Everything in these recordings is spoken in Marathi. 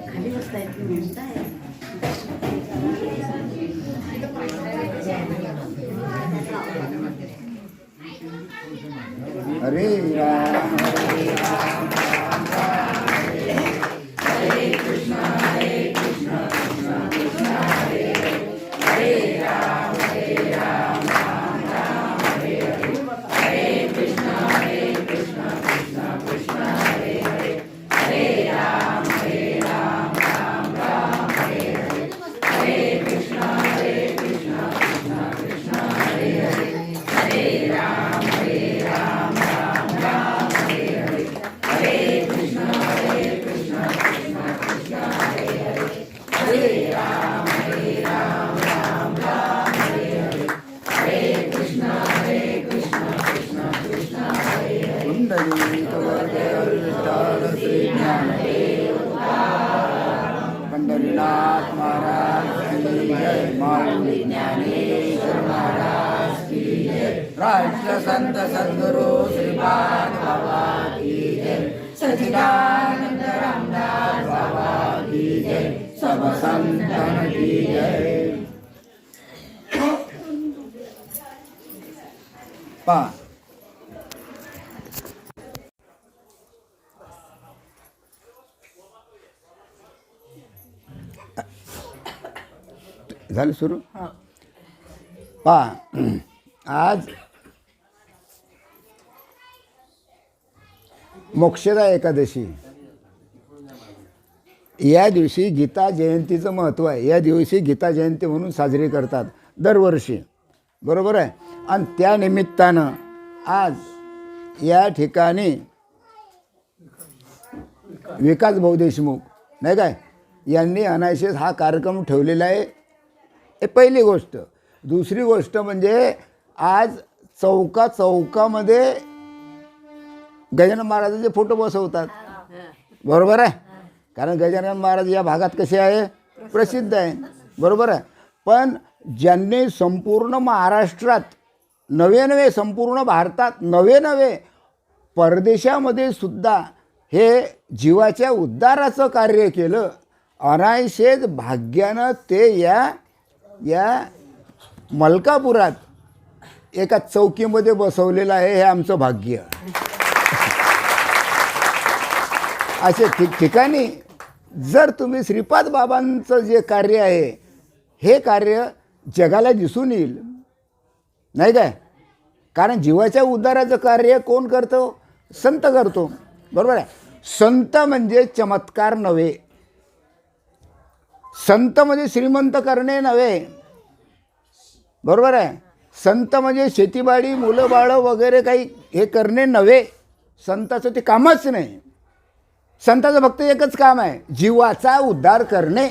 खाली बसता येत म्हणताय. हरे राम हरे राम हरे कृष्ण कृष्ण कृष्ण हरे हरे, हरे राम राम राम हरे हरे, हरे कृष्ण कृष्ण कृष्ण हरे हरे, हरे राम राम राम हरे हरे, हरे कृष्ण कृष्ण कृष्ण हरे हरे, हरे राम राम राम हरे हरे, हरे कृष्ण कृष्ण कृष्ण हरे हरे, हरे राम राम राम हरे हरे, हरे कृष्ण कृष्ण कृष्ण हरे हरे. पुंडलीक वरदविठ्ठल श्री ज्ञानदेव पंढरीनाथ महाराज की जय, माऊली ज्ञानेश्वर महाराज की जय, राष्ट्र संत सद्गुरु श्रीपाद बाबा की जय, सच्चिदानंद रामदास बाबा की जय, सब संतन की जय. पा झालं सुरू. आज मोक्षदा एकादशी. या दिवशी गीता जयंतीचं महत्त्व आहे. या दिवशी गीता जयंती म्हणून साजरी करतात दरवर्षी, बरोबर आहे. आणि त्या निमित्तानं आज या ठिकाणी विकास भाऊ देशमुख नाही काय यांनी अनायशेष हा कार्यक्रम ठेवलेला आहे. हे पहिली गोष्ट. दुसरी गोष्ट म्हणजे आज चौकामध्ये गजानन महाराजांचे फोटो बसवतात, बरोबर आहे. कारण गजानन महाराज या भागात कसे आहे, प्रसिद्ध आहे, बरोबर आहे. पण ज्यांनी संपूर्ण महाराष्ट्रात नवे संपूर्ण भारतात नवे परदेशामध्ये सुद्धा हे जीवाच्या उद्धाराचं कार्य केलं, अनायशेच भाग्यानं ते या मलकापुरात एका चौकीमध्ये बसवलेलं आहे. हे आमचं भाग्य. असे ठिकठिकाणी जर तुम्ही श्रीपाद बाबांचं जे कार्य आहे हे कार्य जगाला दिसून येईल, नाही काय. कारण जीवाच्या उद्धाराचं कार्य कोण करतो, संत करतो, बरोबर आहे. संत म्हणजे चमत्कार नव्हे, संत म्हणजे श्रीमंत करणे नव्हे, बरोबर आहे. संत म्हणजे शेतीबाडी मुलं बाळं वगैरे काही हे करणे नव्हे. संताचं ते कामच नाही. संताचं फक्त एकच काम आहे, जीवाचा उद्धार करणे.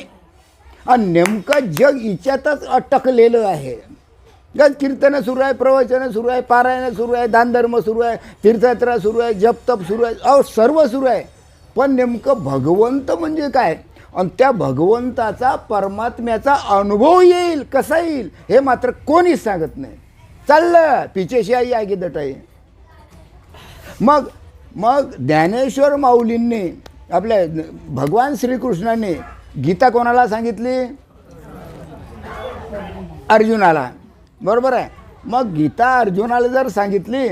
आणि नेमकं जग हिच्यातच अटकलेलं आहे. गज कीर्तनं सुरू आहे, प्रवचनं सुरू आहे, पारायणं सुरू आहे, दानधर्म सुरू आहे, तीर्थयात्रा सुरू आहे, जपतप सुरू आहे, सर्व सुरू आहे. पण नेमकं भगवंत म्हणजे काय आणि त्या भगवंताचा परमात्म्याचा अनुभव येईल कसा येईल हे मात्र कोणीच सांगत नाही. चाललं पिचेशियाई आगी दटाई. मग ज्ञानेश्वर माऊलींनी आपल्या भगवान श्रीकृष्णाने गीता कोणाला सांगितली, अर्जुनाला, बरोबर आहे. मग गीता अर्जुनाला जर सांगितली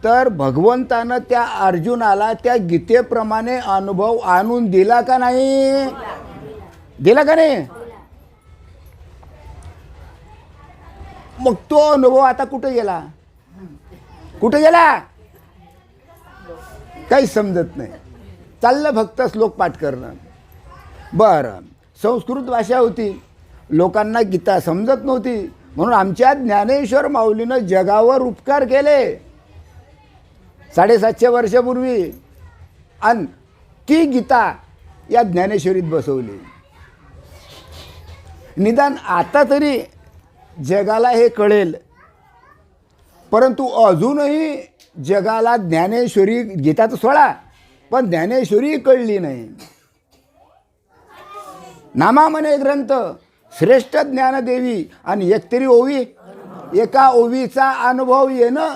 तर भगवंतानं त्या अर्जुनाला त्या गीतेप्रमाणे अनुभव आणून दिला का नाही, दिला का नाही. मग तो अनुभव आता कुठे गेला, काही समजत नाही. चाललं फक्त श्लोक पाठ करणं. बरं, संस्कृत भाषा होती, लोकांना गीता समजत नव्हती, म्हणून आमच्या ज्ञानेश्वर माऊलीनं जगावर उपकार केले 750 वर्षापूर्वी. आणि ती गीता या ज्ञानेश्वरीत बसवली. निदान आता तरी जगाला हे कळेल, परंतु अजूनही जगाला ज्ञानेश्वरी, गीताचं सोडा, पण ज्ञानेश्वरी कळली नाही. नामा म्हणे ग्रंथ श्रेष्ठ ज्ञानदेवी आणि एक तरी ओवी, एका ओवीचा अनुभव येणं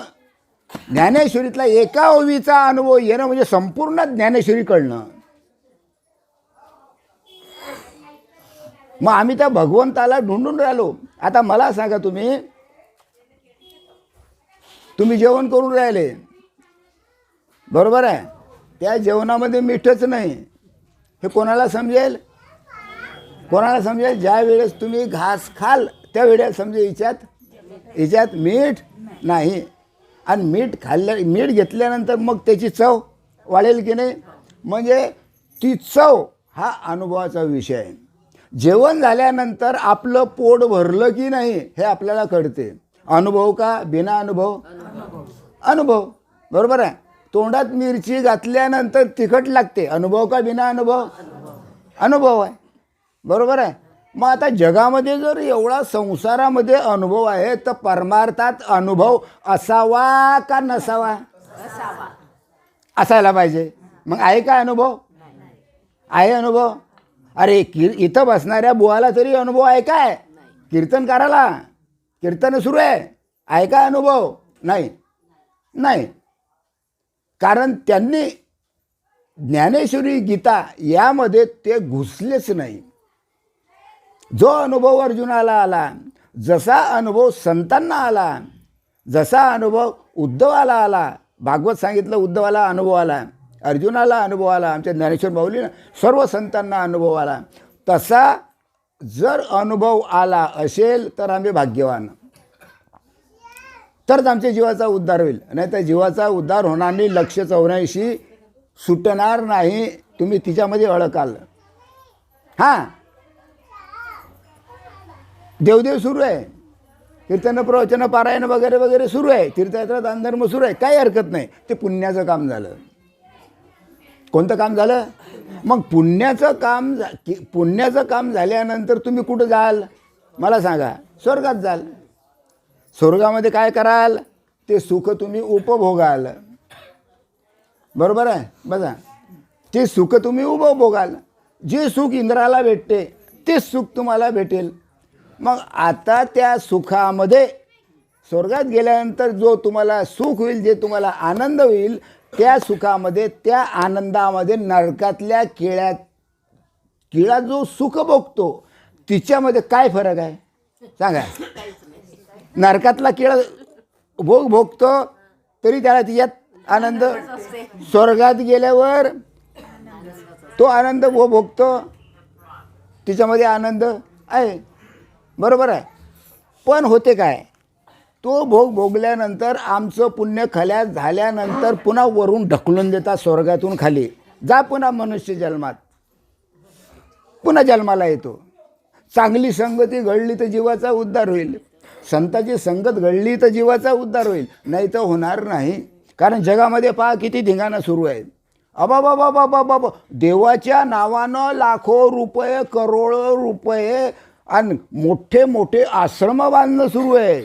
ज्ञानेश्वरीतला एका ओवीचा अनुभव येणं म्हणजे संपूर्ण ज्ञानेश्वरी कळणं. मग आम्ही त्या भगवंताला ढूंढून राहिलो. आता मला सांगा, तुम्ही जेवण करून राहिले, बरोबर आहे, त्या जेवणामध्ये मीठच नाही, हे कोणाला समजेल? कोणाला समजेल? ज्या वेळेस तुम्ही घास खाल त्या वेळेस समजेल हिच्यात मीठ नाही. आणि मीठ घेतल्यानंतर मग त्याची चव वाढेल की नाही? म्हणजे ती चव हा अनुभवाचा विषय आहे. जेवण झाल्यानंतर आपलं पोट भरलं की नाही हे आपल्याला कळते. अनुभव का बिना अनुभव? अनुभव, बरोबर आहे. तोंडात मिरची घातल्यानंतर तिखट लागते, अनुभव का बिना अनुभव? अनुभव आहे, बरोबर आहे. मग आता जगामध्ये जर एवढा संसारामध्ये अनुभव आहे तर परमार्थात अनुभव असावा का नसावा? असायला पाहिजे. मग आहे का अनुभव? आहे अनुभव. अरे इथं बसणाऱ्या बुवाला तरी अनुभव आहे काय? कीर्तनकाराला कीर्तन सुरू आहे का अनुभव? नाही. कारण त्यांनी ज्ञानेश्वरी गीता यामध्ये ते घुसलेच नाही. जो अनुभव अर्जुनाला आला, जसा अनुभव संतांना आला, जसा अनुभव उद्धवाला आला, भागवत सांगितलं उद्धवाला अनुभव आला, अर्जुनाला अनुभव आला, आमच्या ज्ञानेश्वर माऊलीनं सर्व संतांना अनुभव आला, तसा जर अनुभव आला असेल तर आम्ही भाग्यवान, तरच आमच्या जीवाचा उद्धार होईल. नाही तर जीवाचा उद्धार होणार नाही. 184 सुटणार नाही. तुम्ही तिच्यामध्ये अडकाल. हां, देवदेव सुरू आहे, कीर्तन प्रवचन पारायण वगैरे वगैरे सुरू आहे, तीर्थयात्रा दानधर्म सुरू आहे, काही हरकत नाही. ते पुण्याचं काम झालं. कोणतं काम झालं? मग पुण्याचं काम झाल्यानंतर तुम्ही कुठं जाल मला सांगा? स्वर्गात जाल. स्वर्गामध्ये काय कराल? ते सुख तुम्ही उपभोगाल, बरोबर आहे. बघा, ते सुख तुम्ही उपभोगाल. जे सुख इंद्राला भेटते तेच सुख तुम्हाला भेटेल. मग आता त्या सुखामध्ये स्वर्गात गेल्यानंतर जो तुम्हाला सुख होईल, जे तुम्हाला आनंद होईल, त्या सुखामध्ये, त्या आनंदामध्ये नरकातल्या किळा जो सुख भोगतो तिच्यामध्ये काय फरक आहे सांगा? नरकातला किळा भोगतो तरी त्याला तिच्यात आनंद, स्वर्गात गेल्यावर तो आनंद भोगतो, तिच्यामध्ये आनंद आहे, बरोबर आहे. पण होते काय? तो भोगल्यानंतर आमचं पुण्य खल्यास झाल्यानंतर पुन्हा वरून ढकलून देतात स्वर्गातून खाली. जा पुन्हा मनुष्य जन्मात, पुन्हा जन्माला येतो. चांगली संगती घडली तर जीवाचा उद्धार होईल, संताची संगत घडली तर जीवाचा उद्धार होईल, नाही तर होणार नाही. कारण जगामध्ये पहा किती धिंगाणा सुरू आहे. अबाबाबाबाबाबा, देवाच्या नावानं लाखो रुपये, करोडो रुपये आणि मोठे मोठे आश्रम बांधणं सुरू आहे,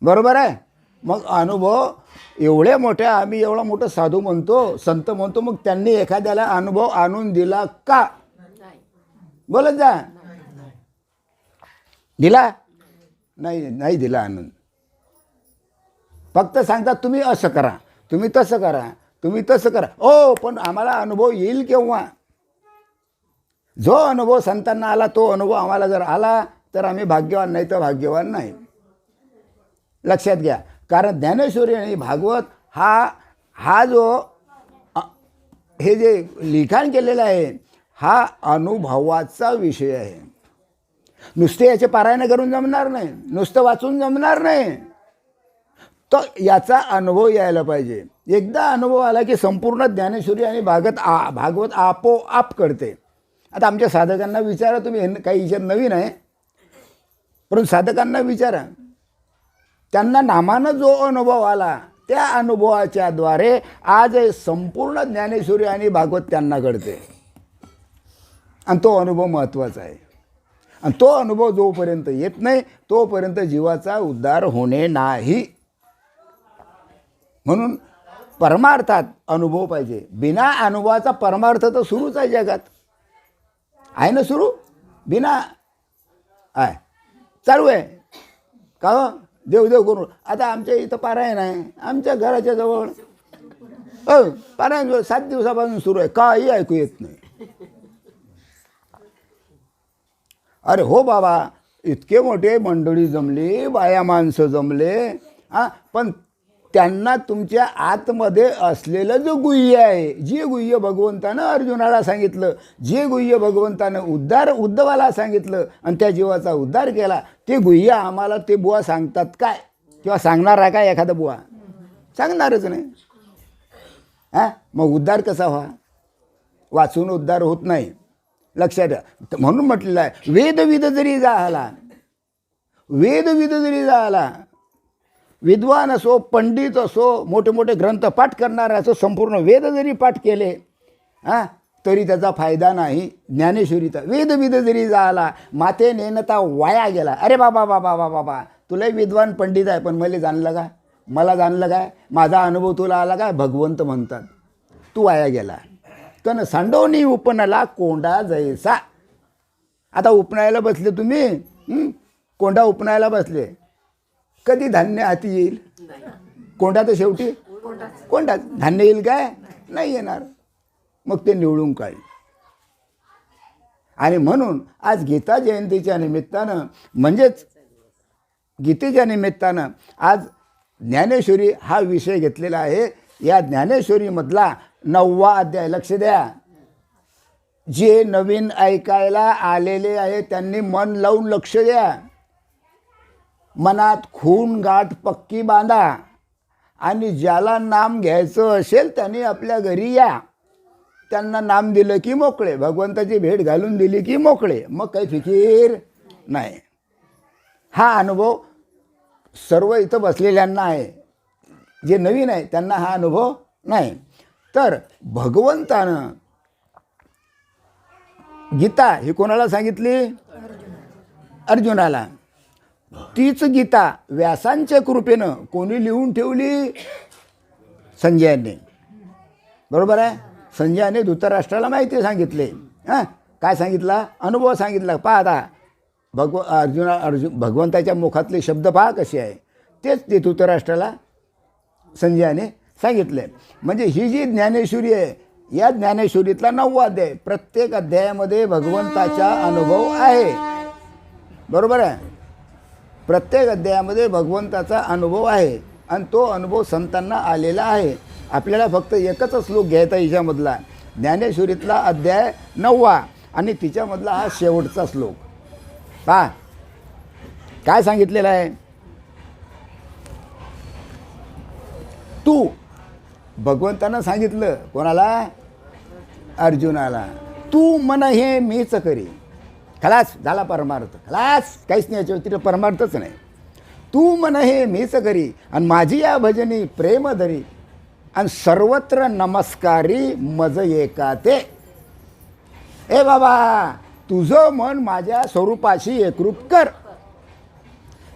बरोबर आहे. मग अनुभव एवढे मोठे, आम्ही एवढा मोठं साधू म्हणतो, संत म्हणतो, मग त्यांनी एखाद्याला अनुभव आणून दिला का? बोलत जा. दिला? नाही दिला आणून. फक्त सांगतात तुम्ही असं करा, तुम्ही तसं करा, तुम्ही तसं करा. ओ, पण आम्हाला अनुभव येईल केव्हा? जो अनुभव संतांना आला तो अनुभव आम्हाला जर आला तर आम्ही भाग्यवान, नाही तर भाग्यवान नाही. लक्षात घ्या. कारण ज्ञानेश्वरी आणि भागवत हा जो हे जे लिखाण केलेलं आहे हा अनुभवाचा विषय आहे. नुसते याचे पारायण करून जमणार नाही, नुसतं वाचून जमणार नाही, तर याचा अनुभव यायला पाहिजे. एकदा अनुभव आला की संपूर्ण ज्ञानेश्वरी आणि भागवत आपोआप कळते. आता आमच्या साधकांना विचारा, तुम्ही काही विचार नवीन आहे परंतु साधकांना विचारा, त्यांना नामानं जो अनुभव आला त्या अनुभवाच्या द्वारे आज संपूर्ण ज्ञानेश्वरी आणि भागवत त्यांना कळते. आणि तो अनुभव महत्त्वाचा आहे. आणि तो अनुभव जोपर्यंत येत नाही तोपर्यंत जीवाचा उद्धार होणे नाही. म्हणून परमार्थात अनुभव पाहिजे. बिना अनुभवाचा परमार्थ तर सुरूच आहे जगात, आहे ना, सुरू बिना आहे, चालू आहे का? देवदेव करून. आता आमच्या इथं पारायण आहे आमच्या घराच्या जवळ, पारायण 7 दिवसापासून सुरू आहे, काही ऐकू येत नाही. अरे हो बाबा, इतके मोठे मंडळी जमली, बाया माणसं जमले, पण त्यांना तुमच्या आतमध्ये असलेलं जो गुह्य आहे, जे गुह्य भगवंतानं अर्जुनाला सांगितलं, जे गुह्य भगवंतानं उद्धवाला सांगितलं आणि त्या जीवाचा उद्धार केला, ते गुह्य आम्हाला ते बुवा सांगतात काय? किंवा सांगणार आहे काय एखादा बुवा? सांगणारच नाही. मग उद्धार कसा व्हा? वाचून उद्धार होत नाही, लक्षात द्या. म्हणून म्हटलेलं आहे, वेदविद जरी झाला, वेदविद जरी झाला, विद्वान असो, पंडित असो, मोठे मोठे ग्रंथ पाठ करणारा असो, संपूर्ण वेद जरी पाठ केले तरी त्याचा फायदा नाही. ज्ञानेश्वरीचा वेदविद जरी झाला, माते नेनता वाया गेला. अरे बाबा बाबा बाबा बाबा, तुलाही विद्वान पंडित आहे, पण मला जाणलं काय? मला जाणलं काय? माझा अनुभव तुला आला काय? भगवंत म्हणतात तू वाया गेला. कन सांडवणी उपनाला कोंडा जैसा. आता उपनायला बसले तुम्ही, कोंडा उपनायला बसले, कधी धान्य हाती येईल? कोंडा तर शेवटी कोंडाच. धान्य येईल काय? नाही येणार. मग ते निवडून काढेल. आणि म्हणून आज गीता जयंतीच्या निमित्तानं, म्हणजेच गीतेच्या निमित्तानं आज ज्ञानेश्वरी हा विषय घेतलेला आहे. या ज्ञानेश्वरीमधला 9वा अध्याय, लक्ष द्या. जे नवीन ऐकायला आलेले आहे त्यांनी मन लावून लक्ष द्या. मनात खून गाठ पक्की बांधा आणि ज्याला नाम घ्यायचं असेल त्यांनी आपल्या घरी या. त्यांना नाम दिलं की मोकळे, भगवंताची भेट घालून दिली की मोकळे, मग काही फिकीर नाही. हा अनुभव सर्व इथं बसलेल्यांना आहे. जे नवीन आहे त्यांना हा अनुभव नाही. तर भगवंतानं गीता ही कोणाला सांगितली? अर्जुनाला. तीच गीता व्यासांच्या कृपेनं कोणी लिहून ठेवली? संजयाने. बरोबर आहे. संजयाने धृतराष्ट्राला माहिती सांगितले. काय सांगितला? अनुभव सांगितला. पहा आता भगवंताच्या मुखातले शब्द पहा कसे आहे, तेच ते धृतराष्ट्राला संजयाने सांगितले. म्हणजे ही जी ज्ञानेश्वरी आहे, या ज्ञानेश्वरीतला 9वा अध्याय, प्रत्येक अध्यायामध्ये भगवंताचा अनुभव आहे. बरोबर आहे. प्रत्येक अध्यायामध्ये भगवंताचा अनुभव आहे आणि तो अनुभव संतांना आलेला आहे. आपल्याला फक्त एकच श्लोक घ्यायचा हिच्यामधला, ज्ञानेश्वरीतला अध्याय 9वा आणि तिच्यामधला हा शेवटचा श्लोक. पहा काय सांगितलेलं आहे. तू, भगवंतानं सांगितलं कोणाला? अर्जुनाला. तू मन हे मीच करी. खलास झाला परमार्थ. खलास, काहीच नाही याच्या व्यतिरिक्त परमार्थच नाही. तू मन हे मीच करी आणि माझी या भजनी प्रेम धरी आणि सर्वत्र नमस्कारी मज एका ते. ए बाबा, तुझं मन माझ्या स्वरूपाशी एकरूप कर.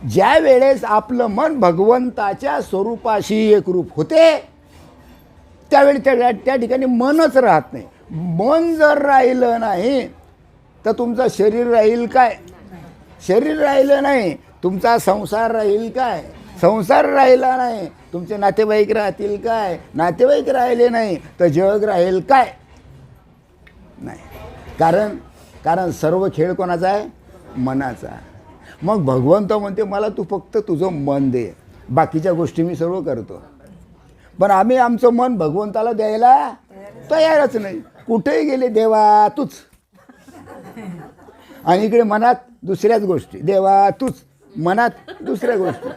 ज्या वेळेस आपलं मन भगवंताच्या स्वरूपाशी एकरूप होते त्यावेळी त्या ठिकाणी मनच राहत नाही. मन जर राहिलं नाही तर तुमचं शरीर राहील काय? शरीर राहिलं नाही तुमचा संसार राहील काय? संसार राहिला नाही तुमचे नातेवाईक राहतील काय? नातेवाईक राहिले नाही तर जग राहील काय? नाही. कारण सर्व खेळ कोणाचा आहे? मनाचा. मग भगवंत म्हणते मला तू फक्त तुझं मन दे, बाकीच्या गोष्टी मी सर्व करतो. पण आम्ही आमचं मन भगवंताला द्यायला तयारच नाही. कुठेही गेले देवा तूच, आणि इकडे मनात दुसऱ्याच गोष्टी. देवा तूच, मनात दुसऱ्या गोष्टी.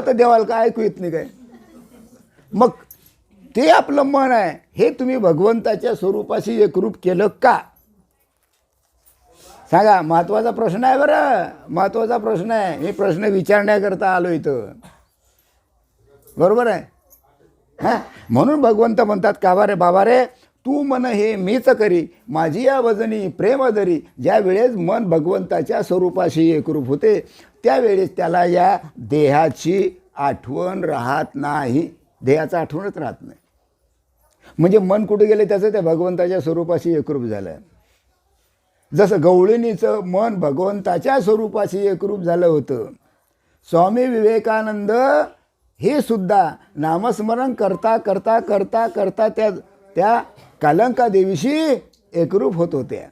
तर देवाला काय ऐकू येत नाही काय? मग ते आपलं मन आहे, हे तुम्ही भगवंताच्या स्वरूपाशी एकरूप केलं का? सांगा. महत्त्वाचा प्रश्न आहे बरं, महत्त्वाचा प्रश्न आहे. हे प्रश्न विचारण्याकरता आलो इथं. बरोबर आहे. म्हणून भगवंत म्हणतात का बरे बाबा रे, तू मन हे मीच करी माझी या भजनी प्रेम धरी. ज्या वेळेस मन भगवंताच्या स्वरूपाशी एकरूप होते त्यावेळेस त्याला या देहाची आठवण राहत नाही. देहाचं आठवणच राहत नाही. म्हणजे मन कुठे गेले त्याचं त्या भगवंताच्या स्वरूपाशी एकरूप झालं. जसं गवळणीचं मन भगवंताच्या स्वरूपाशी एकरूप झालं होतं स्वामी विवेकानंद हे सुद्धा नामस्मरण करता करता करता करता त्या कालंका देवीशी एकरूप होत होत्या.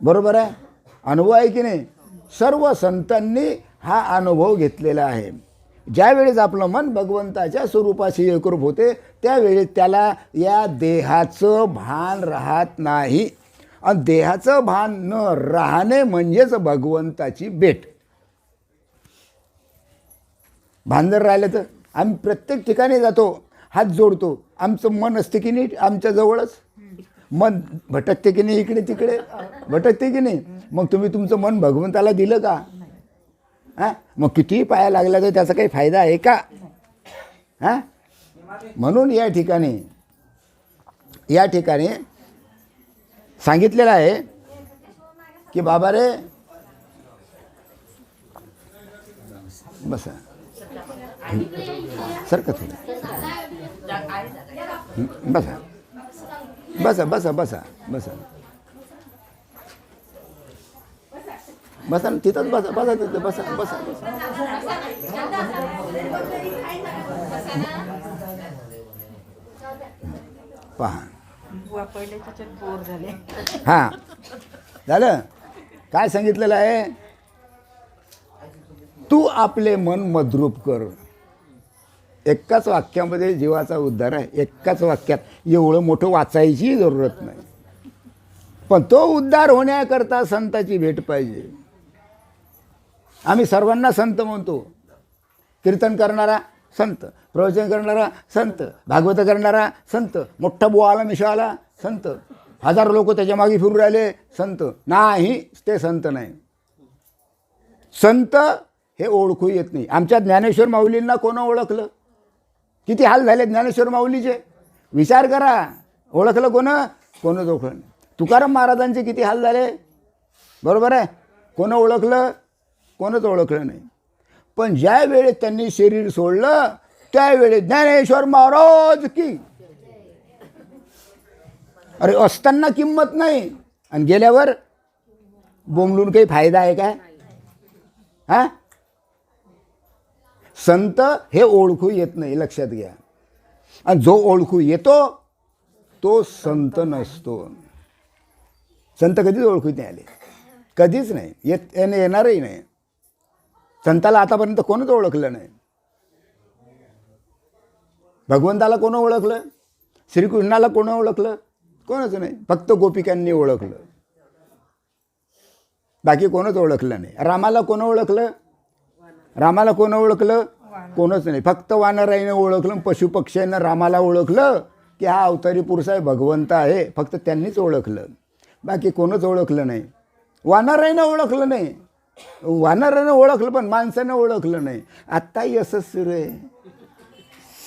बरोबर आहे, अनुभव आहे की नाही. सर्व संतांनी हा अनुभव घेतलेला आहे. ज्यावेळेस आपलं मन भगवंताच्या स्वरूपाशी एकरूप होते त्यावेळेस त्याला या देहाचं भान राहत नाही. आणि देहाचं भान न राहणे म्हणजेच भगवंताची भेट. भान जर राहिलं तर आम्ही प्रत्येक ठिकाणी जातो, हात जोडतो, आमचं मन असते की नाही आमच्या जवळच. मन भटकते की नाही, इकडे तिकडे भटकते की नाही. मग तुम्ही तुमचं मन भगवंताला दिलं का? हां, मग कितीही पाया लागला तर त्याचा काही फायदा आहे का? हां, म्हणून या ठिकाणी सांगितलेलं आहे की बाबा रे बसा, सरकत होतं, बसा बसा बसा बसा बसा बसा ना तिथंच बसा, बसा तिथं बसा बसा बसा. पहा, हां झालं. काय सांगितलेलं आहे? तू आपले मन मद्रूप कर. एकाच वाक्यामध्ये जीवाचा उद्धार आहे. एकाच वाक्यात, एवढं मोठं वाचायची जरूरत नाही. पण तो उद्धार होण्याकरता संताची भेट पाहिजे. आम्ही सर्वांना संत म्हणतो. कीर्तन करणारा संत, प्रवचन करणारा संत, भागवत करणारा संत, मोठा बुवा आला मिशा आला संत, हजारो लोक त्याच्या मागे फिरून राहिले संत. नाही, ते संत नाही. संत हे ओळखू येत नाही. आमच्या ज्ञानेश्वर माऊलींना कोण ओळखलं? किती हाल झाले ज्ञानेश्वर माऊलीचे, विचार करा. ओळखलं कोणच ओळखलं नाही. तुकाराम महाराजांचे किती हाल झाले, बरोबर आहे. कोण ओळखलं? कोणच ओळखलं नाही. पण ज्या वेळेस त्यांनी शरीर सोडलं त्यावेळेस ज्ञानेश्वर महाराज की, अरे असताना किंमत नाही आणि गेल्यावर बोंबलून काही फायदा आहे काय? हां, संत हे ओळखू येत नाही, लक्षात घ्या. आणि जो ओळखू येतो तो संत नसतो. संत कधीच ओळखू नाही आले, कधीच नाही, येणारही नाही. संताला आतापर्यंत कोणच ओळखलं नाही. भगवंताला कोण ओळखलं? श्रीकृष्णाला कोण ओळखलं? कोणच नाही. फक्त गोपिकांनी ओळखलं, बाकी कोणच ओळखलं नाही. रामाला कोण ओळखलं? रामाला कोण ओळखलं? कोणच नाही. फक्त वानराईने ओळखलं, पशुपक्ष्यानं रामाला ओळखलं की हा अवतारी पुरुष आहे, भगवंत आहे. फक्त त्यांनीच ओळखलं, बाकी कोणच ओळखलं नाही. वानराईनं ओळखलं नाही, वानरानं ओळखलं पण माणसानं ओळखलं नाही. आत्ताही असंच सुरू आहे.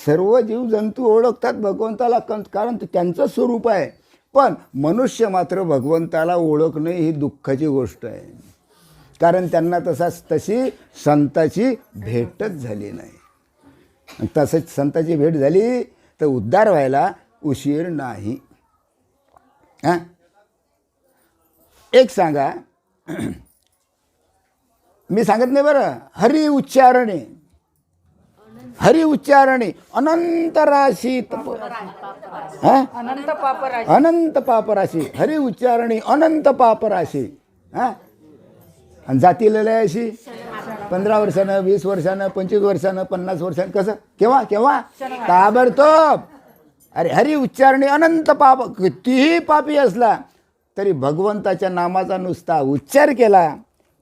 सर्व जीवजंतू ओळखतात भगवंताला, कारण त्यांचं स्वरूप आहे. पण मनुष्य मात्र भगवंताला ओळखणे ही दुःखाची गोष्ट आहे. कारण त्यांना तशी संताची भेटच झाली नाही. तसंच संताची भेट झाली तर उद्धार व्हायला उशीर नाही. हां, एक सांगा, मी सांगत नाही बरं. हरी उच्चारणे, हरी उच्चारणे अनंत राशी अनंत पापराशी. हरी उच्चारणे अनंत पापराशी. हां, आणि जाती लय अशी 15 वर्षानं, 20 वर्षानं, 25 वर्षानं, 50 वर्षानं. कसं? केव्हा केव्हा? ताबडतोब. अरे हरी उच्चारणे अनंत पाप. कितीही पापी असला तरी भगवंताच्या नामाचा नुसता उच्चार केला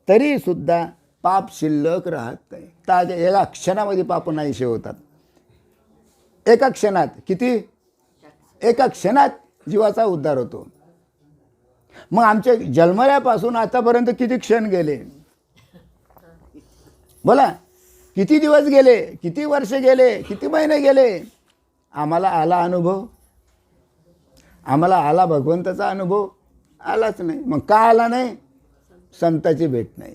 तरी सुद्धा पाप शिल्लक राहत नाही. ताज्या एका क्षणामध्ये पाप नाहीसे होतात. एका क्षणात. किती? एका क्षणात जीवाचा उद्धार होतो. मग आमच्या जन्मल्यापासून आतापर्यंत किती क्षण गेले बोला? किती दिवस गेले, किती वर्ष गेले, किती महिने गेले? आम्हाला आला अनुभव? आम्हाला आला भगवंताचा अनुभव? आलाच नाही. मग का आला नाही? संताची भेट नाही.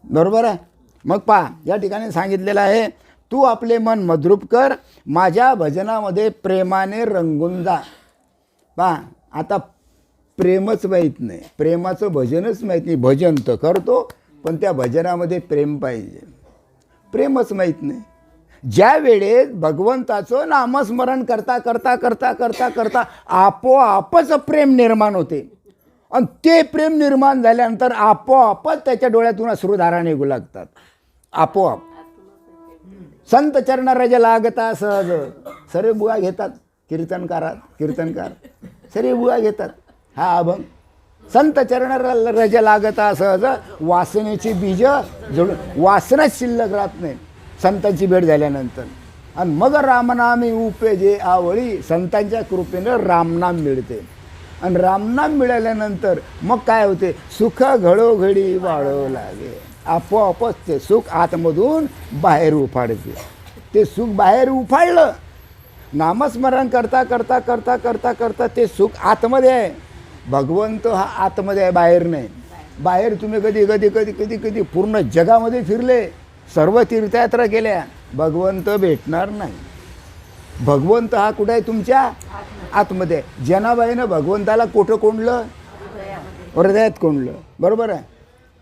बरोबर आहे. मग पहा, या ठिकाणी सांगितलेलं आहे, तू आपले मन मद्रूप कर, माझ्या भजनामध्ये प्रेमाने रंगून जा. पहा, आता प्रेमच माहीत नाही, प्रेमाचं भजनच माहीत नाही. भजन तर करतो पण त्या भजनामध्ये प्रेम पाहिजे. प्रेमच माहीत नाही. ज्या वेळेत भगवंताचं नामस्मरण करता करता करता करता करता आपोआपच प्रेम निर्माण होते आणि ते प्रेम निर्माण झाल्यानंतर आपोआपच त्याच्या डोळ्यातून अश्रुधारा निघू लागतात. आपोआप संत चरण रज लागता सहज. सर्व बुवा घेतात कीर्तनकार सर्व बुवा घेतात हा अभंग. संत चरण रज लागता सहज वासनेची बीज जोडून वासनाच शिल्लक राहत नाही संतांची भेट झाल्यानंतर. आणि मग रामनामी उपजे आवळी. संतांच्या कृपेनं रामनाम मिळते आणि रामनाम मिळाल्यानंतर मग काय होते, सुख घडोघडी वाढव लागे. आपोआपच ते सुख आतमधून बाहेर उफाडते. ते सुख बाहेर उफाडलं. नामस्मरण करता करता करता करता करता ते सुख आतमध्ये आहे. भगवंत हा आतमध्ये आहे, बाहेर नाही. बाहेर तुम्ही कधी कधी कधी कधी कधी पूर्ण जगामध्ये फिरले, सर्व तीर्थयात्रा केल्या, भगवंत भेटणार नाही. भगवंत हा कुठे आहे, तुमच्या आतमध्ये. जनाबाईनं भगवंताला कुठं कोंडलं, हृदयात कोंडलं. बरोबर आहे,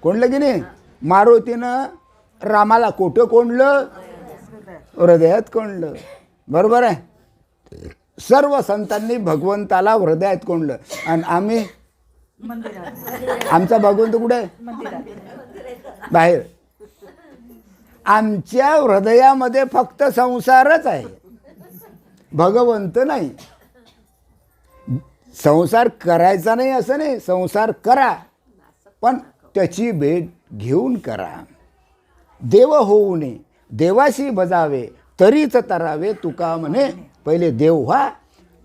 कोंडलं की नाही. मारुतीनं रामाला कुठं कोंडलं, हृदयात कोंडलं. बरोबर आहे. सर्व संतांनी भगवंताला हृदयात कोंडलं. आणि आम्ही आमचा भगवंत कुठे आहे, बाहेर. आमच्या हृदयामध्ये फक्त संसारच आहे, भगवंत नाही. संसार करायचा नाही असं नाही, संसार करा पण त्याची भेट घेऊन करा. देव होऊ नये देवाशी बजावे तरीच तरावे तुका म्हणे. पहिले देव व्हा,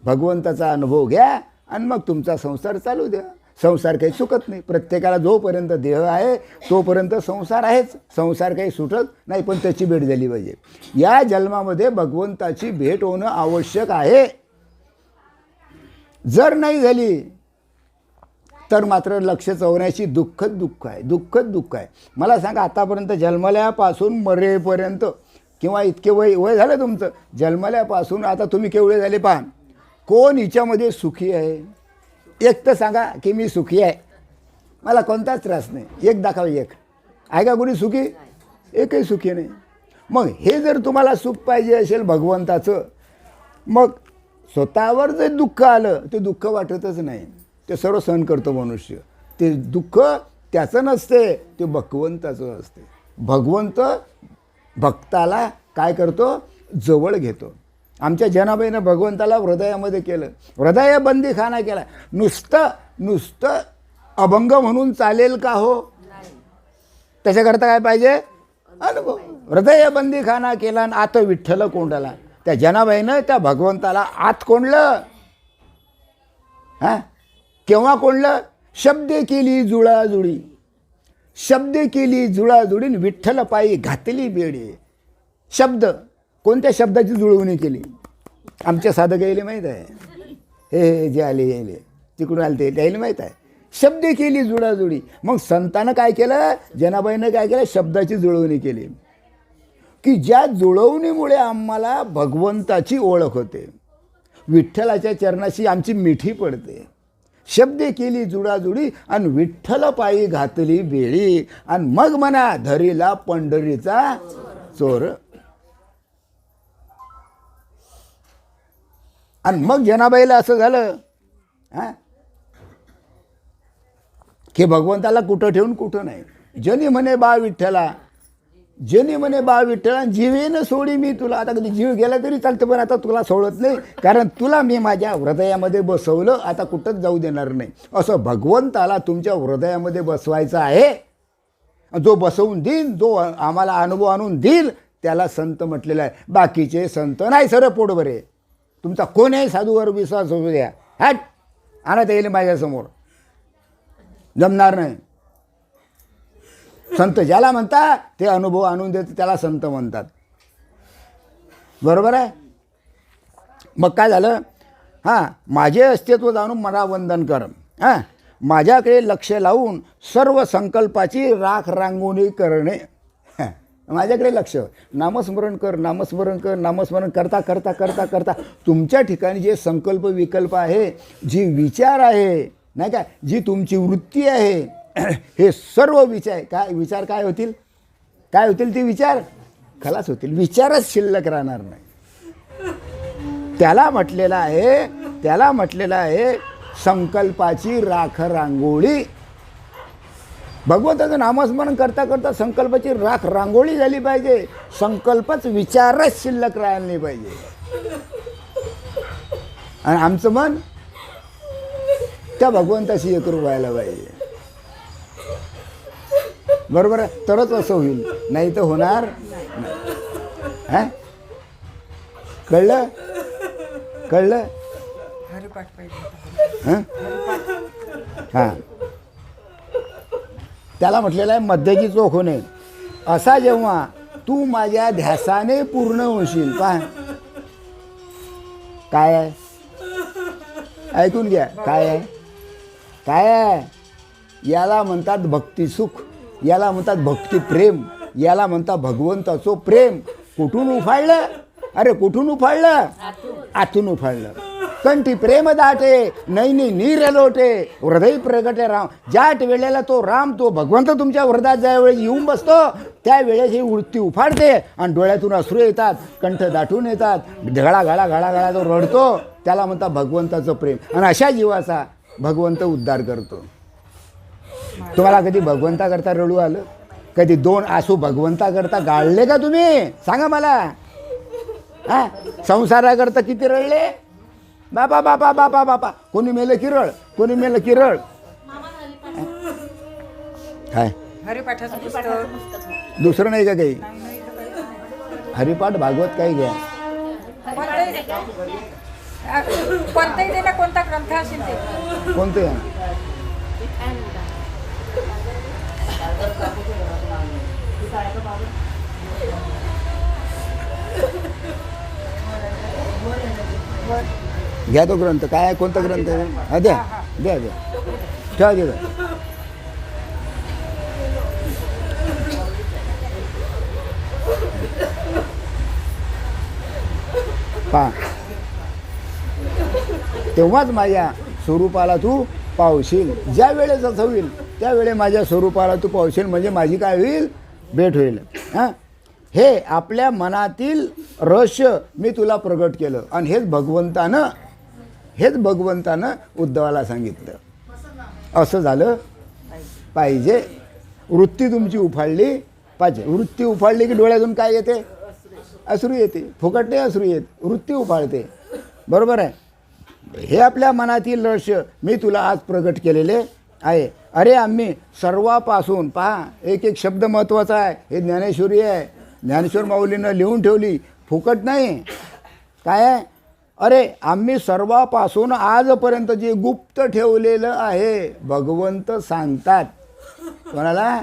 भगवंताचा अनुभव घ्या आणि मग तुमचा संसार चालू द्या. संसार काही चुकत नाही. प्रत्येकाला जोपर्यंत देह आहे तोपर्यंत संसार आहेच. संसार काही सुटत नाही, पण त्याची भेट झाली पाहिजे. या जन्मामध्ये भगवंताची भेट होणं आवश्यक आहे. जर नाही झाली तर मात्र लक्ष चवण्याची दुःखच दुःख आहे, दुःखच दुःख आहे. मला सांगा, आतापर्यंत जन्मल्यापासून मरेपर्यंत किंवा इतके वय झालं तुमचं, जन्मल्यापासून आता तुम्ही केवढे झाले पहा, कोण हिच्यामध्ये सुखी आहे? एक तर सांगा की मी सुखी आहे, मला कोणताच त्रास नाही. एक दाखवा, एक आहे का कोणी सुखी? एकही सुखी नाही. मग हे जर तुम्हाला सुख पाहिजे असेल भगवंताचं, मग स्वतःवर जर दुःख आलं ते दुःख वाटतच नाही. ते सर्व सहन करतो मनुष्य. ते दुःख त्याचं नसते, ते भगवंताचं असते. भगवंत भक्ताला काय करतो, जवळ घेतो. आमच्या जनाबाईनं भगवंताला हृदयामध्ये केलं, हृदय बंदीखाना केला. नुसतं अभंग म्हणून चालेल का हो? त्याच्याकरता काय पाहिजे, अनुभव. हृदय बंदीखाना केला आणि आत विठ्ठल कोंडला. त्या जनाबाईनं त्या भगवंताला आत कोंडलं. हां, केव्हा कोंडलं? शब्दे केली जुळाजुळी, शब्दे केली जुळाजुळी, विठ्ठल पायी घातली बेडी. शब्द, कोणत्या शब्दाची जुळवणी केली? आमच्या साधं गेले माहीत आहे, हे जे आले येले तिकडून आले ते यायला माहीत आहे. शब्दे केली जुळाजुळी. मग संतानं काय केलं, जनाबाईनं काय केलं, शब्दाची जुळवणी केली, की ज्या जुळवणीमुळे आम्हाला भगवंताची ओळख होते, विठ्ठलाच्या चरणाशी आमची मिठी पडते. शब्दे केली जुळाजुळी आणि विठ्ठल पायी घातली बेळी. आणि मग म्हणा धरीला पंढरीचा चोर. आणि मग जनाबाईला असं झालं हां, की भगवंताला कुठं ठेवून कुठं नाही. जनी म्हणे बा विठ्ठला, जनी म्हणे बा विठ्ठला, जीवेनं सोडी मी तुला. आता कधी जीव गेला तरी चालतं, पण आता तुला सोडत नाही, कारण तुला मी माझ्या हृदयामध्ये बसवलं, आता कुठंच जाऊ देणार नाही. असं भगवंताला तुमच्या हृदयामध्ये बसवायचं आहे. जो बसवून देईल, जो आम्हाला अनुभव आणून देईल, त्याला संत म्हटलेलं आहे. बाकीचे संत नाही, सर पोट बरे. तुमचा कोणीही साधूवर विश्वास असू द्या, हट आणत येईल माझ्यासमोर, जमणार नाही. संत ज्याला म्हणतात ते अनुभव आणून देते, त्याला संत म्हणतात. बरोबर आहे. मग काय झालं, हां, माझे अस्तित्व जाणून मला वंदन कर. हां, माझ्याकडे लक्ष लावून सर्व संकल्पाची राख रांगोळी करणे. माझ्याकडे लक्ष, नामस्मरण कर, नामस्मरण कर, नामस्मरण करता करता करता करता तुमच्या ठिकाणी जे संकल्प विकल्प आहे, जी विचार आहे नाही का, जी तुमची वृत्ती आहे, हे सर्व विचार काय होतील? काय होतील ते विचार? खलास होतील. विचारच शिल्लक राहणार नाही. त्याला म्हटलेलं आहे संकल्पाची राख रांगोळी. भगवंताचं नामस्मरण करता करता संकल्पाची राख रांगोळी झाली पाहिजे. संकल्पच विचारच शिल्लक राहायला नाही पाहिजे. आणि आमचं मन त्या भगवंताशी एकरूप व्हायला पाहिजे. बरोबर आहे? तरच असं होईल, नाही तर होणार नाही. कळलं? हां, त्याला म्हटलेलं आहे मध्याची चोख होणे. असा जेव्हा तू माझ्या ध्यासाने पूर्ण होशील. पहा काय आहे, ऐकून घ्या. काय आहे? याला म्हणतात भक्तिसुख, याला म्हणतात भक्तिप्रेम, याला म्हणतात भगवंताचं प्रेम. कुठून उफाळलं? अरे कुठून उफाळलं? आतून उफाळलं. कंठी प्रेम दाटे, नैनी नीर लोटे, हृदय प्रगटे राम. ज्या वेळेला तो राम, तो भगवंत तुमच्या हृदयात ज्यावेळी येऊन बसतो, त्यावेळेस ही वृत्ती उफाडते आणि डोळ्यातून अश्रू येतात, कंठ दाटून येतात, घळा तो रडतो. त्याला म्हणतात भगवंताचं प्रेम. आणि अशा जीवाचा भगवंत उद्धार करतो. तुम्हाला कधी भगवंताकरता रडू आलं? कधी 2 आसू भगवंताकरता गाळले का तुम्ही? सांगा मला. हां, संसाराकरता किती रडले? बापा. कोणी मेलं किरळ. काय हरिपाठाचं पुस्तक दुसरं नाही का काही? हरिपाठ भागवत काही घ्या. कोणताही दे ना, कोणता ग्रंथ असेल ते. कोणते? घ्या तो ग्रंथ. काय आहे? कोणता ग्रंथ आहे? हा, द्या ठेवा तिथं. पहा, तेव्हाच माझ्या स्वरूपाला तू पावशील. ज्या वेळेस असं होईल त्यावेळे माझ्या स्वरूपाला तू पावशील. म्हणजे माझी काय होईल? भेट होईल. हां, हे आपल्या मनातील रहस्य मी तुला प्रगट केलं. आणि हेच भगवंतानं उद्धवाला सांगितलं. असं झालं पाहिजे. वृत्ती तुमची उफाळली पाहिजे. वृत्ती उफाळली की डोळ्यातून काय येते? अश्रू येते. फुकट नाही अश्रू येत, वृत्ती उफाळते. बरोबर आहे? हे आपल्या मनातील रहस्य मी तुला आज प्रगट केलेले आहे. अरे आम्ही सर्वापासून, पहा एक शब्द महत्त्वाचा आहे. हे ज्ञानेश्वरी आहे, ज्ञानेश्वर माऊलीनं लिहून ठेवली, फुकट नाही. काय आहे? अरे आम्ही सर्वापासून आजपर्यंत जे गुप्त ठेवलेलं आहे, भगवंत सांगतात. कोणाला?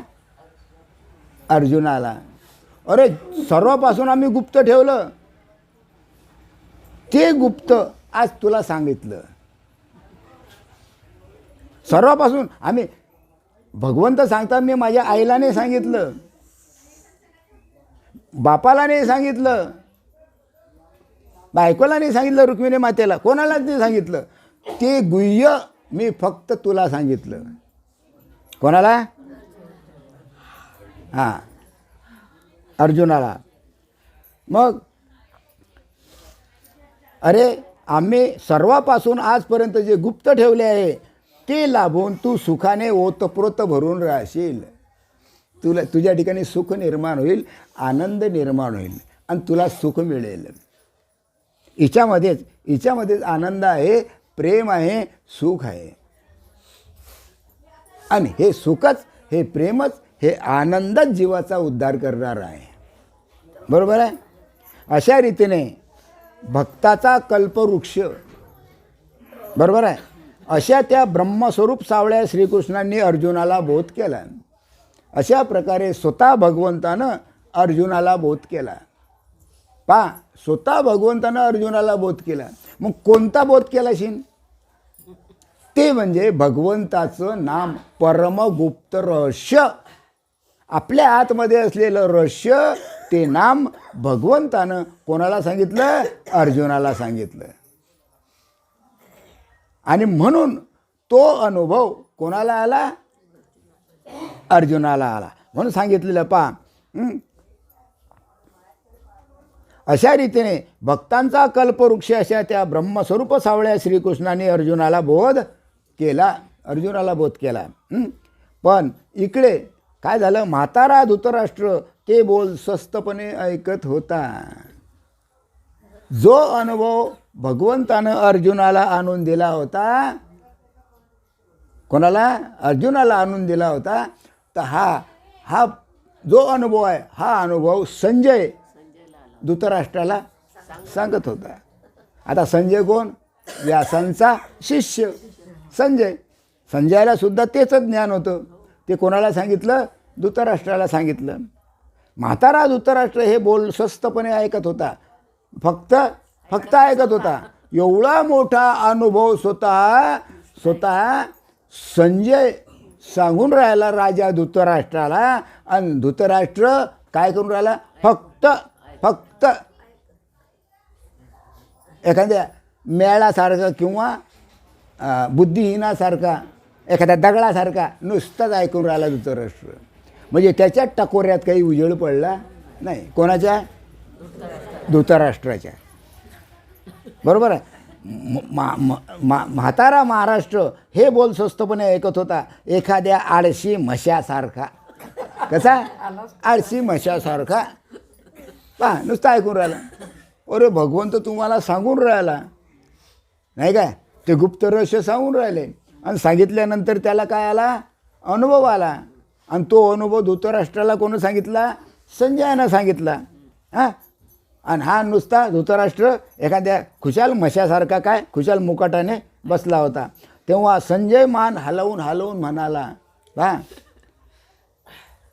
अर्जुनाला. अरे सर्वापासून आम्ही गुप्त ठेवलं, ते गुप्त आज तुला सांगितलं. सर्वापासून आम्ही, भगवंत सांगतात, मी माझ्या आईला नाही सांगितलं, बापाला नाही सांगितलं, बायकोला नाही सांगितलं, रुक्मिणी मातेला, कोणालाच नाही सांगितलं. ते गुह्य मी फक्त तुला सांगितलं. कोणाला? हां, अर्जुनाला. मग अरे आम्ही सर्वापासून आजपर्यंत जे गुप्त ठेवले आहे ते लाभून तू सुखाने ओतप्रोत भरून राहशील. तुझ्या ठिकाणी सुख निर्माण होईल, आनंद निर्माण होईल आणि तुला सुख मिळेल. हिच्यामध्येच आनंद आहे, प्रेम आहे, सुख आहे. आणि हे सुखच, हे प्रेमच, हे आनंदच जीवाचा उद्धार करणार आहे. बरोबर आहे? अशा रीतीने भक्ताचा कल्पवृक्ष, बरोबर आहे, अशा त्या ब्रह्मस्वरूप सावळ्या श्रीकृष्णांनी अर्जुनाला बोध केला. अशा प्रकारे स्वतः भगवंतानं अर्जुनाला बोध केला. पहा, स्वतः भगवंतानं अर्जुनाला बोध केला. मग कोणता बोध केला शिन? ते म्हणजे भगवंताचं नाम, परमगुप्त रहस्य, आपल्या आतमध्ये असलेलं रहस्य, ते नाम भगवंतानं कोणाला सांगितलं? अर्जुनाला सांगितलं. आणि म्हणून तो अनुभव कोणाला आला? अर्जुनाला आला म्हणून सांगितलेलं पहा. अशा रीतीने भक्तांचा कल्पवृक्ष अशा त्या ब्रह्मस्वरूप सावळ्या श्रीकृष्णाने अर्जुनाला बोध केला. पण इकडे काय झालं, म्हातारा धृतराष्ट्र ते बोल स्वस्तपणे ऐकत होता. जो अनुभव भगवंतानं अर्जुनाला आणून दिला होता, कोणाला? अर्जुनाला आणून दिला होता. तर हा जो अनुभव आहे, हा अनुभव संजय धृतराष्ट्राला सांगत होता. आता संजय कोण? व्यासांचा शिष्य संजयाला सुद्धा तेच ज्ञान होतं. ते कोणाला सांगितलं? धृतराष्ट्राला सांगितलं. म्हातारा धृतराष्ट्र हे बोल स्वस्तपणे ऐकत होता. फक्त ऐकत होता. एवढा मोठा अनुभव स्वतः संजय सांगून राहिला राजा धृतराष्ट्राला. आणि धृतराष्ट्र काय करून राहिला? फक्त एखाद्या मेळासारखं किंवा बुद्धिहीनासारखा, एखाद्या दगडासारखा नुसताच ऐकून राहिला धृतराष्ट्र. म्हणजे त्याच्या टकोऱ्यात काही उजेड पडला नाही. कोणाच्या? धृतराष्ट्राच्या. बरोबर आहे. म्हातारा महाराष्ट्र हे बोल स्वस्तपणे ऐकत होता एखाद्या आळशी म्हशासारखा. कसा? आळशी म्हशासारखा. पहा, नुसतं ऐकून राहिला. अरे भगवंत तुम्हाला सांगून राहिला नाही काय, ते गुप्त रहस्य सांगून राहिले. आणि सांगितल्यानंतर त्याला काय आला? अनुभव आला. आणि तो अनुभव धृतराष्ट्राला कोणी सांगितला? संजयानं सांगितला. आणि हा नुसता धृतराष्ट्र एखाद्या खुशाल म्हशासारखा काय खुशाल मुकाटाने बसला होता. तेव्हा संजय मान हलवून म्हणाला,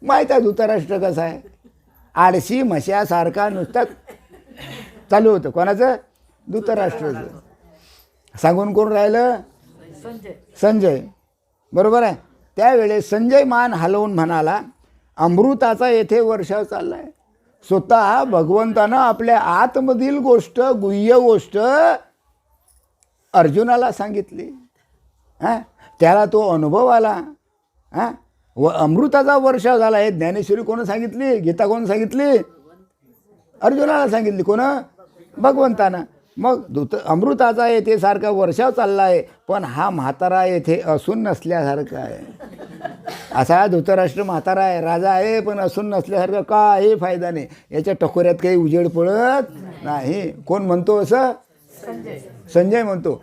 माहीत आहे धृतराष्ट्र कसा आहे? आळशी म्हशासारखा नुसतं चालू होतं. कोणाचं? धृतराष्ट्राचं. सांगून कोण राहिलं? संजय. बरोबर आहे. त्यावेळेस संजय मान हलवून म्हणाला, अमृताचा येथे वर्षाव चालला आहे. स्वतः भगवंतानं आपल्या आतमधील गोष्ट, गुह्य गोष्ट अर्जुनाला सांगितली. त्याला तो अनुभव आला. व अमृताचा वर्षाव झाला. हे ज्ञानेश्वरी कोण सांगितली? गीता कोण सांगितली? अर्जुनाला सांगितली. कोण? भगवंतानं. मग अमृताचा येथे सारखा वर्षाव चालला आहे, पण हा म्हातारा येथे असून नसल्यासारखा आहे. असा धृतराष्ट्र म्हातारा आहे, राजा आहे, पण असून नसल्यासारखं काही फायदा नाही. याच्या टकोऱ्यात काही उजेड पडत नाही. कोण म्हणतो असं? संजय म्हणतो.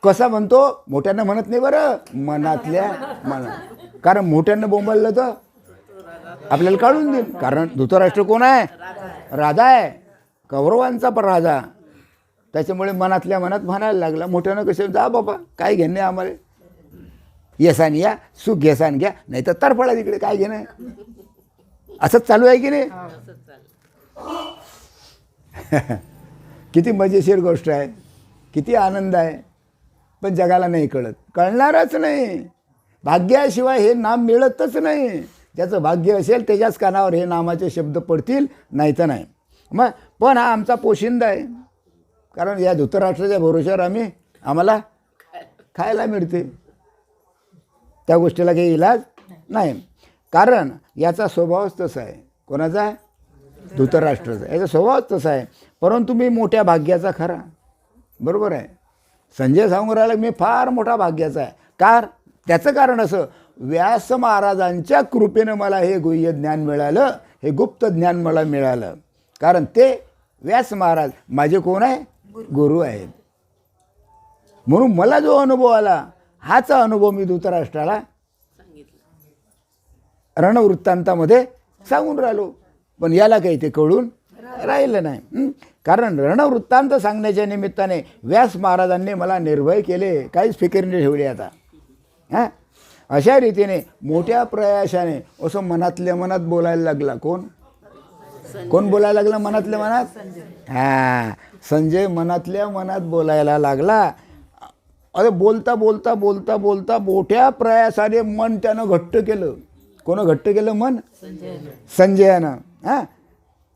कसा म्हणतो? मोठ्यानं म्हणत नाही बरं, मनातल्या मनात. कारण मोठ्यानं बोंबललं तर आपल्याला काढून देईल. कारण धृतराष्ट्र कोण आहे? राजा आहे, कौरवांचा पण राजा. त्याच्यामुळे मनातल्या मनात म्हणायला लागला. मोठ्यानं कसं, जा बाबा काय घेणे आम्हाला, येसान या, सुख घेसान घ्या, नाही तर तरफळा तिकडे, काय घेणं. असंच चालू आहे की नाही? किती मजेशीर गोष्ट आहे, किती आनंद आहे. पण जगाला नाही कळत, कळणारच नाही. भाग्याशिवाय हे नाम मिळतच नाही. ज्याचं भाग्य असेल त्याच्याच कानावर हे नामाचे शब्द पडतील, नाही तर नाही. मग पण हा आमचा पोशिंदा आहे. कारण या धृतराष्ट्राच्या भरोश्यावर आम्हाला खायला मिळते. त्या गोष्टीला काही इलाज नाही. कारण याचा स्वभावच तसा आहे. कोणाचा? धृतराष्ट्राचा. याचा स्वभावच तसा आहे. परंतु मी मोठ्या भाग्याचा खरा. बरोबर आहे. संजय सांगून राहिला मी फार मोठा भाग्याचा आहे. त्याचं कारण असं, व्यास महाराजांच्या कृपेनं मला हे गुह्य ज्ञान मिळालं, हे गुप्त ज्ञान मला मिळालं. कारण ते व्यास महाराज माझे कोण आहे? गुरु आहेत. म्हणून मला जो अनुभव आला, हाच अनुभव मी धृतराष्ट्राला रणवृत्तांतामध्ये सांगून राहिलो. पण याला काही ते कळून राहिलं नाही. कारण रणवृत्तांत सांगण्याच्या निमित्ताने व्यास महाराजांनी मला निर्भय केले, काहीच फिकीर नाही ठेवली. आता अशा रीतीने मोठ्या प्रयासाने असं मनातल्या मनात बोलायला लागला. कोण बोलायला लागला मनातल्या मनात? संजय मनातल्या मनात बोलायला लागला. अरे बोलता मोठ्या प्रयासाने मन त्यानं घट्ट केलं. कोण घट्ट केलं मन? संजयानं.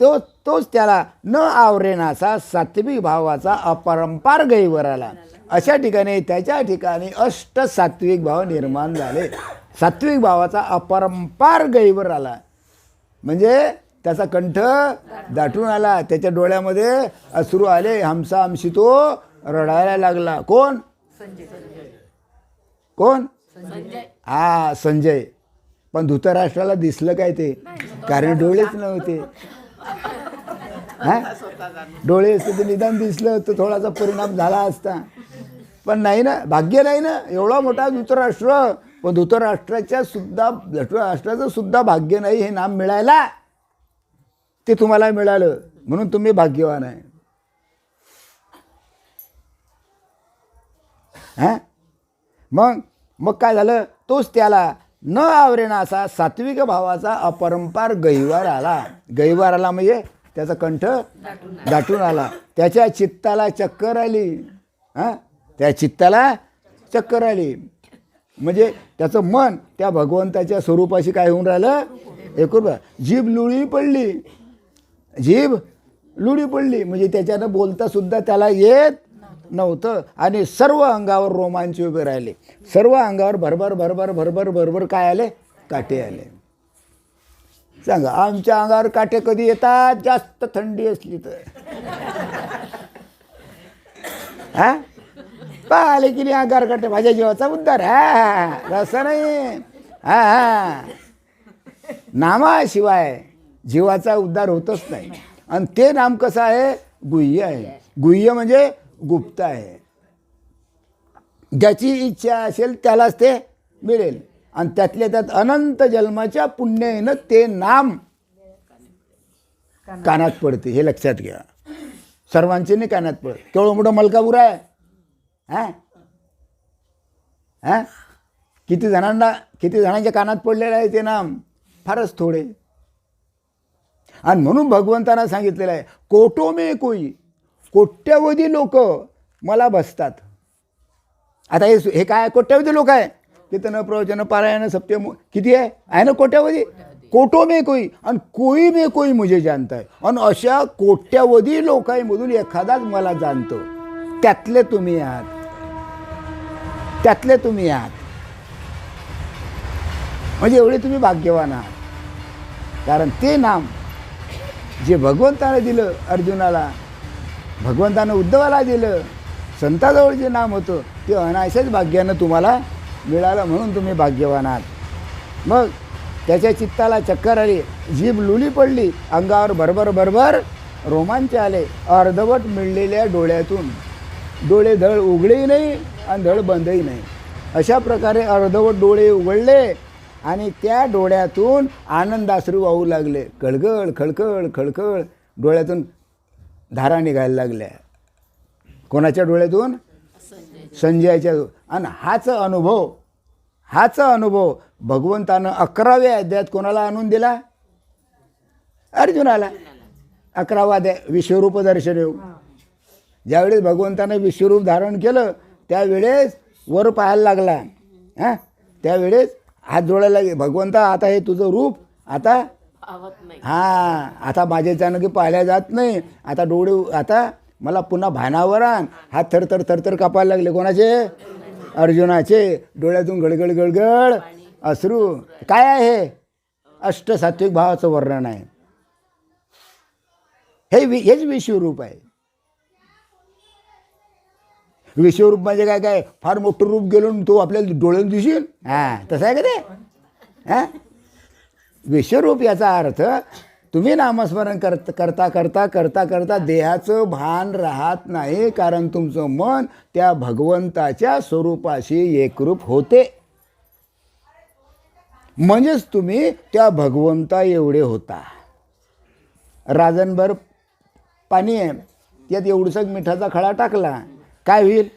तोच त्याला न आवरेनाचा सात्विक भावाचा अपरंपार गैवर आला. अशा ठिकाणी त्याच्या ठिकाणी अष्ट सात्विक भाव निर्माण झाले. सात्विक भावाचा अपरंपार गहिवर आला, म्हणजे त्याचा कंठ दाटून आला, त्याच्या डोळ्यामध्ये अश्रू आले, हमसा हमशी तो रडायला लागला. कोण? कोण? हा, संजय. पण धृतराष्ट्राला दिसलं काय ते? कारण डोळेच नव्हते. हा, डोळे असते तर निदान दिसलं तर थोडासा परिणाम झाला असता, पण नाही ना, भाग्य नाही ना. एवढा मोठा धृतराष्ट्र, पण धृतराष्ट्राचं सुद्धा भाग्य नाही हे नाम मिळायला. ते तुम्हाला मिळालं म्हणून तुम्ही भाग्यवान आहे. हा, मग काय झालं? तोच त्याला न आवरेना असा सात्विक भावाचा अपरंपार गहिवार आला. गहिवार आला म्हणजे त्याचा कंठ दाटून आला, त्याच्या चित्ताला चक्कर आली. हां, त्या चित्ताला चक्कर आली म्हणजे त्याचं मन त्या भगवंताच्या स्वरूपाशी काय होऊन राहिलं? एकूण जीभ लुळी पडली. जीभ लुळी पडली म्हणजे त्याच्यानं बोलता सुद्धा त्याला येत नव्हतं आणि सर्व अंगावर रोमांच उभे राहिले. सर्व अंगावर भरभर भरभर भरभर भरभर काय आले? काटे आले. सांगा, आमच्या अंगावर काटे कधी येतात? जास्त थंडी असली तर. हा, पाहिले की नाही अंगावर काटे? माझ्या जीवाचा उद्धार. हा, असं नाही. हा हा, नामाशिवाय जीवाचा उद्धार होतच नाही. आणि ते नाम कसं आहे? गुह्य आहे. गुह्य म्हणजे गुप्त आहे. ज्याची इच्छा असेल त्यालाच ते मिळेल. आणि त्यातल्या त्यात अनंत जन्माच्या पुण्यानं ते नाम कानात पडते, हे लक्षात घ्या. सर्वांचे नाही कानात पडत. केवढं मोठं मलकापूर आहे. हां हां, किती जणांच्या कानात पडलेलं आहे ते नाम? फारच थोडे. आणि म्हणून भगवंतानं सांगितलेलं आहे, कोटो मे कोई, कोट्यवधी लोक मला बसतात. आता हे काय? कोट्यवधी लोक आहे. कीर्तन, प्रवचन, पारायण, सप्त्य किती आहे ना? कोट्यवधी. कोटो मे कोई, आणि कोई मे कोई मुझे जानता है. आणि अशा कोट्यवधी लोकांमधून एखादाच मला जाणतो. त्यातले तुम्ही आहात. त्यातले तुम्ही आहात म्हणजे एवढे तुम्ही भाग्यवान आहात. कारण ते नाम जे भगवंताने दिलं अर्जुनाला, भगवंतानं उद्धवाला दिलं, संताजवळ जे नाम होतं ते अनायसच भाग्यानं तुम्हाला मिळालं, म्हणून तुम्ही भाग्यवान आहात. मग त्याच्या चित्ताला चक्कर आली, जीभ लुली पडली, अंगावर भरभर भरभर रोमांच आले. अर्धवट मिळलेल्या डोळ्यातून डोळे धड उघडेही नाही आणि धड बंदही नाही, अशा प्रकारे अर्धवट डोळे उघडले आणि त्या डोळ्यातून आनंदाश्रू वाहू लागले. खळखळ खळखळ खळखळ डोळ्यातून धारा निघायला लागल्या. कोणाच्या डोळ्यातून? संजयाच्या. आणि हाच अनुभव भगवंतानं 11व्या अध्यायात कोणाला आणून दिला? अर्जुनाला. 11वा अध्याय विश्वरूप दर्शन योग. ज्यावेळेस भगवंतानं विश्वरूप धारण केलं त्यावेळेस वर पाहायला लागला. हां, त्यावेळेस हात जोडायला लागले. भगवंता, आता हे तुझं रूप आता हां, आता माझ्याच्यानं की पाहिल्या जात नाही. आता डोळे, आता मला पुन्हा भानावर आण. हात थरथर थरथर कापायला लागले. कोणाचे? अर्जुनाचे. डोळ्यातून गळगळ गळगळ अश्रू. काय आहे? अष्टसात्विक भावाचं वर्णन आहे. हेच विश्वरूप आहे. विश्वरूप म्हणजे काय? फार मोठं रूप गेलो तो आपल्याला डोळ्यात दिसेल. हां, तसं आहे का ते? हां, विश्वरूप याचा अर्थ तुम्ही नामस्मरण करता करता करता करता देहाचं भान राहत नाही, कारण तुमचं मन त्या भगवंताच्या स्वरूपाशी एकरूप होते. म्हणजेच तुम्ही त्या भगवंता एवढे होता. राजनभर पाणी आहे, त्यात एवढंसा मिठाचा खडा टाकला, काय होईल?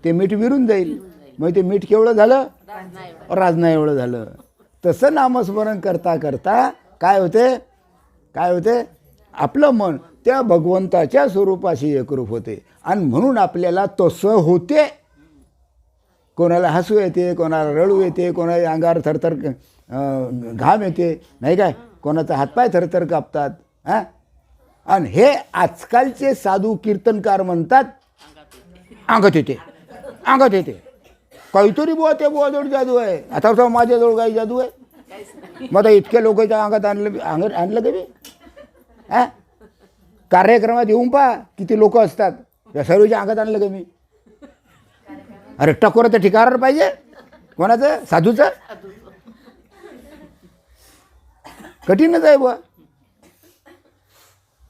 ते मीठ विरून जाईल. मग ते मीठ केवढं झालं? राजना एवढं झालं. तसं नामस्मरण करता करता काय होते? आपलं मन त्या भगवंताच्या स्वरूपाशी एकरूप होते. आणि म्हणून आपल्याला तसं होते. कोणाला हसू येते, कोणाला रडू येते, कोणाला अंगावर थरथर घाम येते, नाही काय? कोणाचा हातपाय थरथर कापतात. हां, आणि हे आजकालचे साधू कीर्तनकार म्हणतात अंगात येते. काहीतरी बुवा त्या बुवाजवळ जादू आहे. आता माझ्याजवळ काही जादू आहे? मग आता इतक्या लोकांच्या अंगात आणलं का मी? हा, कार्यक्रमात येऊन पहा किती लोक असतात, या सर्वच्या अंगात आणलं का मी? अरे टकोर तर ठिकाणावर पाहिजे. कोणाचं? साधूचं? कठीणच आहे बुवा.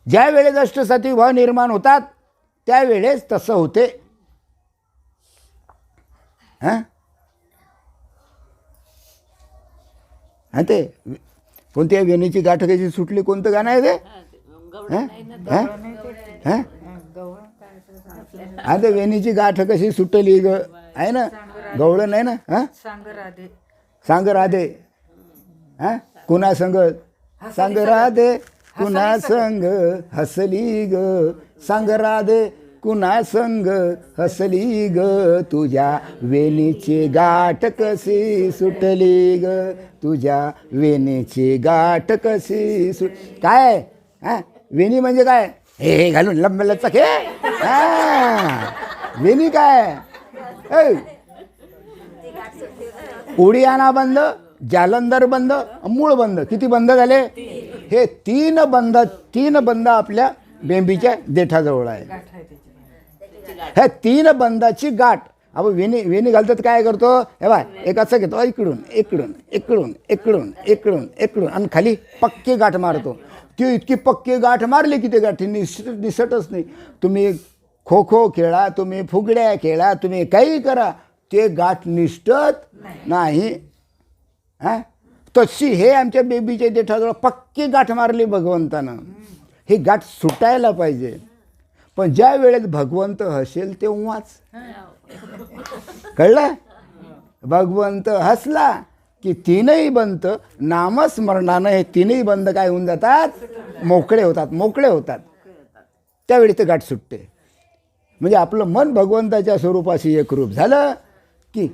ज्या वेळेस अष्टसात्विक भाव निर्माण होतात त्यावेळेस तसं होते. हां हां, ते कोणत्या वेणीची गाठ कशी सुटली, कोणतं गाणं आहे ते? हां हां हां, ते वेणीची गाठ कशी सुटली ग, आहे ना, गवळण आहे ना. हां, सांग राधे. हां, कुणा संग सांग राधे, कुणा संग हसली ग, सांग राधे कुणा संग हसली ग, तुझ्या वेणीची गाठ कशी सुटली ग, तुझ्या वेणीची गाठ कशी काय? हां, वेणी म्हणजे काय? हे घालून लंबलचा खे. हां, वेणी काय? उडियाना बंद, जालंधर बंद, मूळ बंद. किती बंद झाले? हे तीन बंद आपल्या बेंबीच्या देठाजवळ आहे. हे तीन बंदाची गाठ. आपण वेणी घालतात, काय करतो? हे बा, एक असं घेतो, इकडून इकडून इकडून इकडून इकडून इकडून, आणि खाली पक्की गाठ मारतो. ती इतकी पक्की गाठ मारली की ते गाठी दिसतच नाही. तुम्ही खो खो खेळा, तुम्ही फुगड्या खेळा, तुम्ही काही करा, ते गाठ निष्ठत नाही. हां, तशी हे आमच्या बेबीच्या देठाजवळ पक्की गाठ मारली भगवंतानं. ही गाठ सुटायला पाहिजे. पण ज्या वेळेत भगवंत हसेल तेव्हाच. कळलं? भगवंत हसला की तीनही बंद नामस्मरणानं, हे तीनही बंद काय होऊन जातात? मोकळे होतात. त्यावेळी ते गाठ सुटते. म्हणजे आपलं मन भगवंताच्या स्वरूपाशी एकरूप झालं की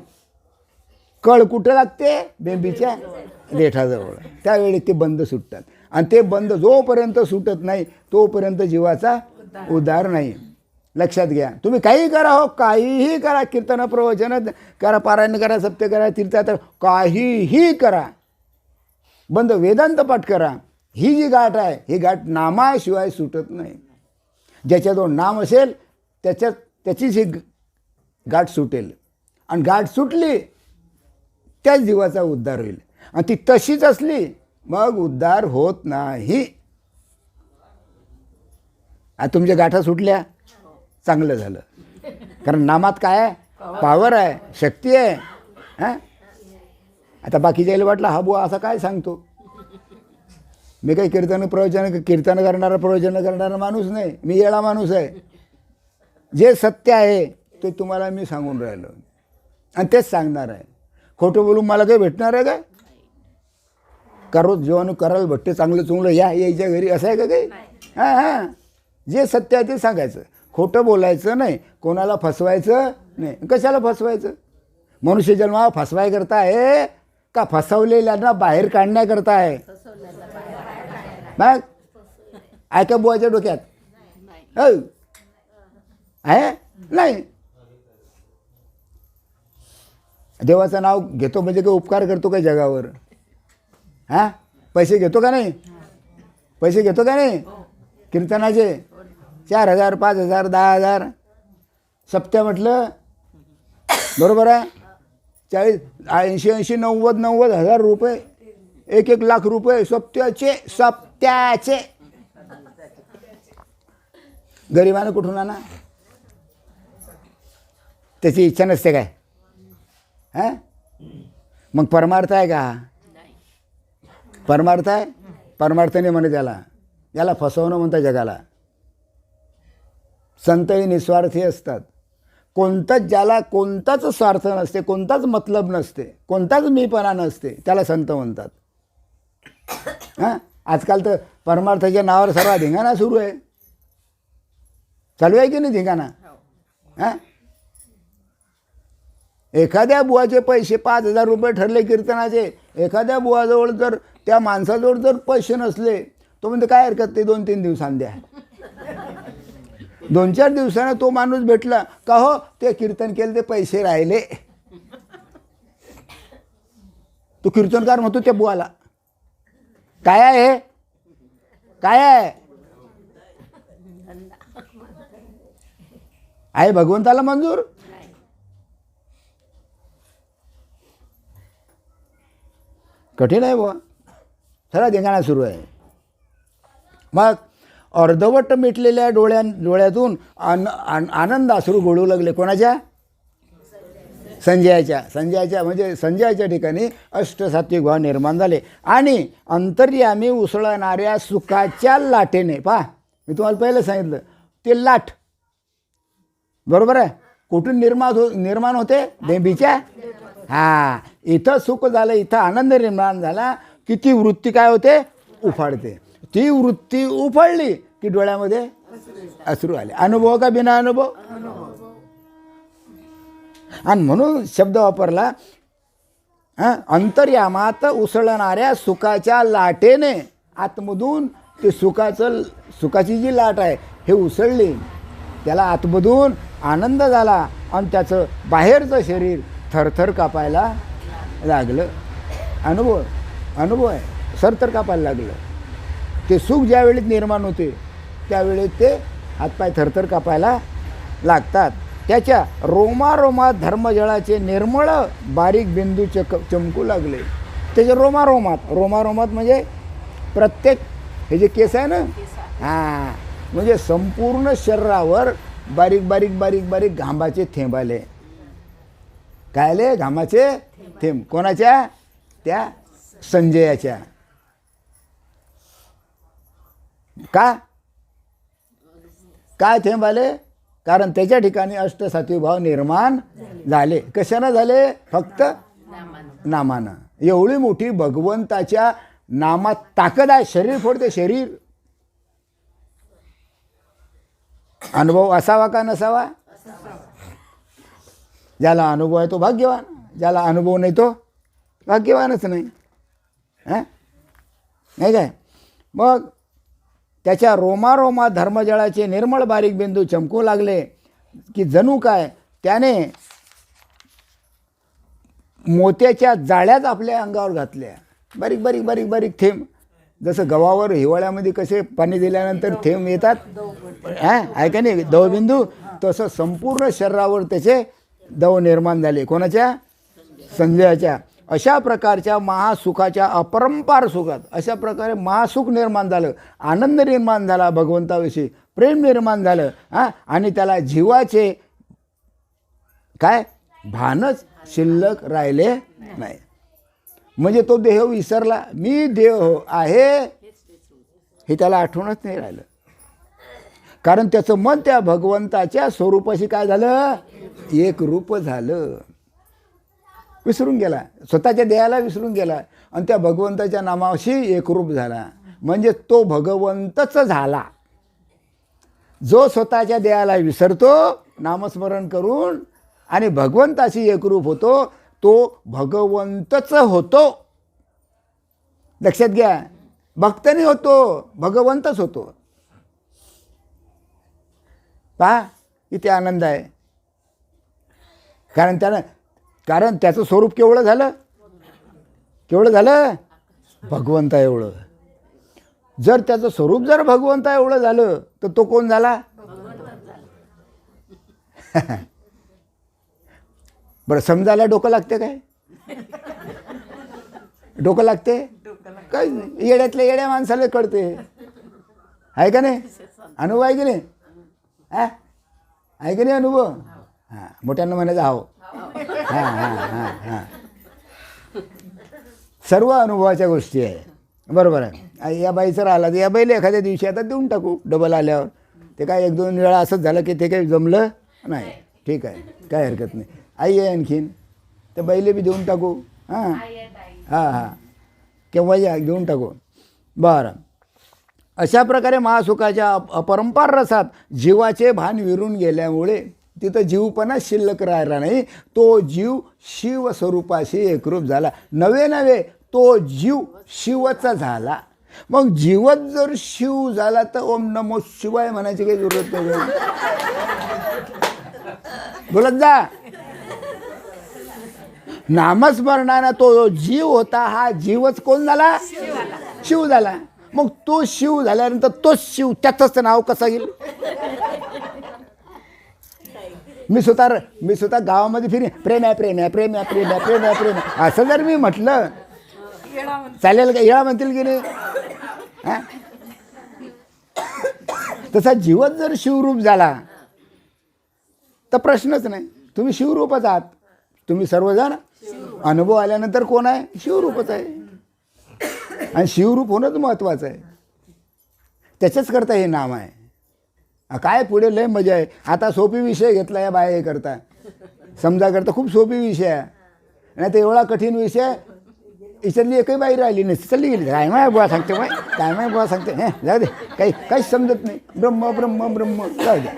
कळ कुठं लागते? बेंबीच्या देठाजवळ. त्यावेळी ते बंद सुटतात. आणि ते बंद जोपर्यंत सुटत नाही तोपर्यंत जीवाचा उद्धार नाही. लक्षात घ्या. तुम्ही काही करा, हो काहीही करा, कीर्तन प्रवचन करा, पारायण करा, सत्य करा, तीर्थयात्रा, काहीही करा, बंद वेदांत पाठ करा, ही जी गाठ आहे ही गाठ नामाशिवाय सुटत नाही. ज्याच्याजवळ नाम असेल त्याचीच ही गाठ सुटेल. आणि गाठ सुटली त्याच जीवाचा उद्धार होईल. आणि ती तशीच असली मग उद्धार होत नाही. आता तुमच्या गाठा सुटल्या, चांगलं झालं. कारण नामात काय आहे? पॉवर आहे, शक्ती आहे. हां, आता बाकीच्याला वाटलं हा बुवा असा काय सांगतो. मी काही कीर्तन प्रवचन करणारा माणूस नाही. मी येळा माणूस आहे. जे सत्य आहे ते तुम्हाला मी सांगून राहिलो आणि तेच सांगणार आहे. खोटं बोलून मला काही भेटणार आहे काय? रोज जेवण करायला भेटते, चांगलं चुंगलं यायच्या घरी, असं आहे का काही? हां हां, जे सत्य आहे ते सांगायचं, खोटं बोलायचं नाही, कोणाला फसवायचं नाही. कशाला फसवायचं? मनुष्य जन्म फसवायकरता आहे का फसवलेल्यांना बाहेर काढण्याकरता आहे? मग ऐका बुवाच्या डोक्यात आहे नाही. देवाचं नाव घेतो म्हणजे काही उपकार करतो काय जगावर? हां, पैसे घेतो का नाही? पैसे घेतो का नाही? कीर्तनाचे 4,000 5,000 10,000 सप्त्या म्हटलं, बरोबर आहे. 40 80 90 हजार रुपये, 1 लाख रुपये सप्त्याचे गरिबानं कुठून आणा? त्याची इच्छा नसते काय? हां, मग परमार्थ आहे का? परमार्थ आहे? परमार्थ नाही म्हणे याला फसवणं म्हणतात जगाला. संतही निस्वार्थी असतात. ज्याला कोणताच स्वार्थ नसते, कोणताच मतलब नसते, कोणताच मीपणा नसते, त्याला संत म्हणतात. हां, आजकाल तर परमार्थाच्या नावावर सर्व धिंगाणा सुरू आहे. चालू आहे की नाही धिंगाणा? हां, एखाद्या बुवाचे पैसे 5,000 रुपये ठरले कीर्तनाचे, एखाद्या बुवाजवळ जर त्या माणसाजवळ जर पैसे नसले तो म्हणते काय हरकत ते 2-3 दिवसांनी द्या. 2-4 दिवसानं तो माणूस भेटला का, हो ते कीर्तन केलं ते पैसे राहिले. तो कीर्तनकार म्हणतो त्या बुवाला, काय आहे, काय आहे भगवंताला मंजूर? कठीण आहे बुवा. चला धिंगाणा सुरू आहे. मग अर्धवट मिटलेल्या डोळ्यातून आनंद अश्रू गळू लागले. कोणाच्या? संजयाच्या म्हणजे संजयाच्या ठिकाणी अष्टसात्विक भाव निर्माण झाले. आणि अंतर्यामी उसळणाऱ्या सुखाच्या लाटेने, पहा मी तुम्हाला पहिलं सांगितलं, ते लाट बरोबर आहे कुठून निर्माण होते? देबीच्या. हां, इथं सुख झालं, इथं आनंद निर्माण झाला की ती वृत्ती काय होते? उफाडते. ती वृत्ती उफाडली की डोळ्यामध्ये अश्रू आले. अनुभव का बिना अनुभव? आणि म्हणून शब्द वापरला, अंतर्यामात उसळणाऱ्या सुखाच्या लाटेने, आतमधून ते सुखाची जी लाट आहे हे उसळली, त्याला आतमधून आनंद झाला आणि त्याचं बाहेरचं शरीर थरथर कापायला लागलं. अनुभव आहे, सरथर कापायला लागलं. ते सुख ज्या वेळेत निर्माण होते त्यावेळेस ते हातपाय थरथर कापायला लागतात. त्याच्या रोमारोमात धर्मजळाचे निर्मळ बारीक बिंदू चमकू लागले. त्याच्या रोमारोमात म्हणजे प्रत्येक हे जे केस आहे ना, हां, म्हणजे संपूर्ण शरीरावर बारीक बारीक बारीक बारीक घामाचे थेंब आले. काय आले? घामाचे थेंब. कोणाच्या? त्या संजयाच्या. काय थेंब आले? कारण त्याच्या ठिकाणी अष्टसात्विक भाव निर्माण झाले. कशानं झाले? फक्त नामानं. एवढी मोठी भगवंताच्या नामात ताकद आहे. शरीर फोडते शरीर. अनुभव असावा का नसावा? ज्याला अनुभव आहे तो भाग्यवान, ज्याला अनुभव नाही तो भाग्यवानच नाही. नाही काय? मग त्याच्या रोमारोमात धर्मजळाचे निर्मळ बारीक बिंदू चमकू लागले की जणू काय त्याने मोत्याच्या जाळ्याच आपल्या अंगावर घातल्या. बारीक बारीक बारीक बारीक थेंब. जसं गव्हावर हिवाळ्यामध्ये कसे पाणी दिल्यानंतर थेंब येतात, आहे का नाही, दवबिंदू, तसं संपूर्ण शरीरावर त्याचे दव निर्माण झाले. कोणाच्या? संजयाच्या. अशा प्रकारच्या महासुखाच्या, अपरंपार सुखात अशा प्रकारे महासुख निर्माण झालं, आनंद निर्माण झाला, भगवंताविषयी प्रेम निर्माण झालं. आणि त्याला जीवाचे काय भानच शिल्लक राहिले नाही. म्हणजे तो देह विसरला. मी देह आहे हे त्याला आठवणच नाही राहिलं. कारण त्याचं मन त्या भगवंताच्या स्वरूपाशी काय झालं? एक रूप झालं. विसरून गेला, स्वतःच्या देहाला विसरून गेला आणि त्या भगवंताच्या नामाशी एकरूप झाला. म्हणजे तो भगवंतच झाला. जो स्वतःच्या देहाला विसरतो नामस्मरण करून आणि भगवंताशी एकरूप होतो तो भगवंतच होतो. लक्षात घ्या, भक्त नाही होतो, भगवंतच होतो. पहा इथे आनंद आहे. कारण त्याचं स्वरूप केवढं झालं? भगवंता एवढं. जर त्याचं स्वरूप जर भगवंता एवढं झालं तर तो कोण झाला? बरं, समजायला डोकं लागते काय? डोकं लागते? काही नाही. येड्यातल्या येड्या माणसाला कळते. आहे का नाही? अनुभव आहे की नाही? आहे की नाही अनुभव? हां, मोठ्यांना म्हणायचं हाव. हां. सर्व अनुभवाच्या गोष्टी आहे. बरोबर आहे. या बाईचं राहिला तर या बाईला एखाद्या दिवशी आता देऊन टाकू डबल आल्यावर. ते काय एक दोन वेळा असंच झालं की ते काही जमलं नाही. ठीक आहे, काय हरकत नाही. आई आहे आणखीन, त्या बाईला बी देऊन टाकू. हां केव्हा या देऊन टाकू. बरं, अशा प्रकारे महासुखाच्या अपरंपार रसात जीवाचे भान विरून गेल्यामुळे तिथं जीवपणा शिल्लक राहिला नाही. तो जीव शिवस्वरूपाशी एकरूप झाला. नवे तो जीव शिवचा झाला. मग जीवच जर शिव झाला तर ओम नमो शिवाय म्हणायची काही जरूरत नाही. बोलत जा. नामस्मरणानं तो जीव होता, हा जीवच कोण झाला? शिव झाला. मग तो शिव झाल्यानंतर तोच शिव, त्याचंच नाव कसं येईल? मी स्वतः गावामध्ये फिरे, प्रेम आहे प्रेम आहे प्रेम आहे प्रेम आहे प्रेम आहे प्रेम आहे असं जर मी म्हटलं चालेल का? येळा म्हणतील की नाही? हा? तसा जीवच जर शिवरूप झाला तर प्रश्नच नाही. तुम्ही शिवरूपच आहात. तुम्ही सर्वजण अनुभव आल्यानंतर कोण आहे? शिवरूपच आहे. आणि शिवरूप होणंच महत्त्वाचं आहे. त्याच्याच करता हे नाम आहे. काय पुढे लय मजा आहे. आता सोपी विषय घेतला या बाया हे करता, समजा करता खूप सोपी विषय आहे. नाही तर एवढा कठीण विषय याच्यातली एकही बाई राहिली नाही, चालली गेली. काय माय बुवा सांगते, माय काय माय बुवा सांगते, हे जाऊ दे, काहीच समजत नाही. ब्रह्म ब्रह्म ब्रह्म जाऊ दे.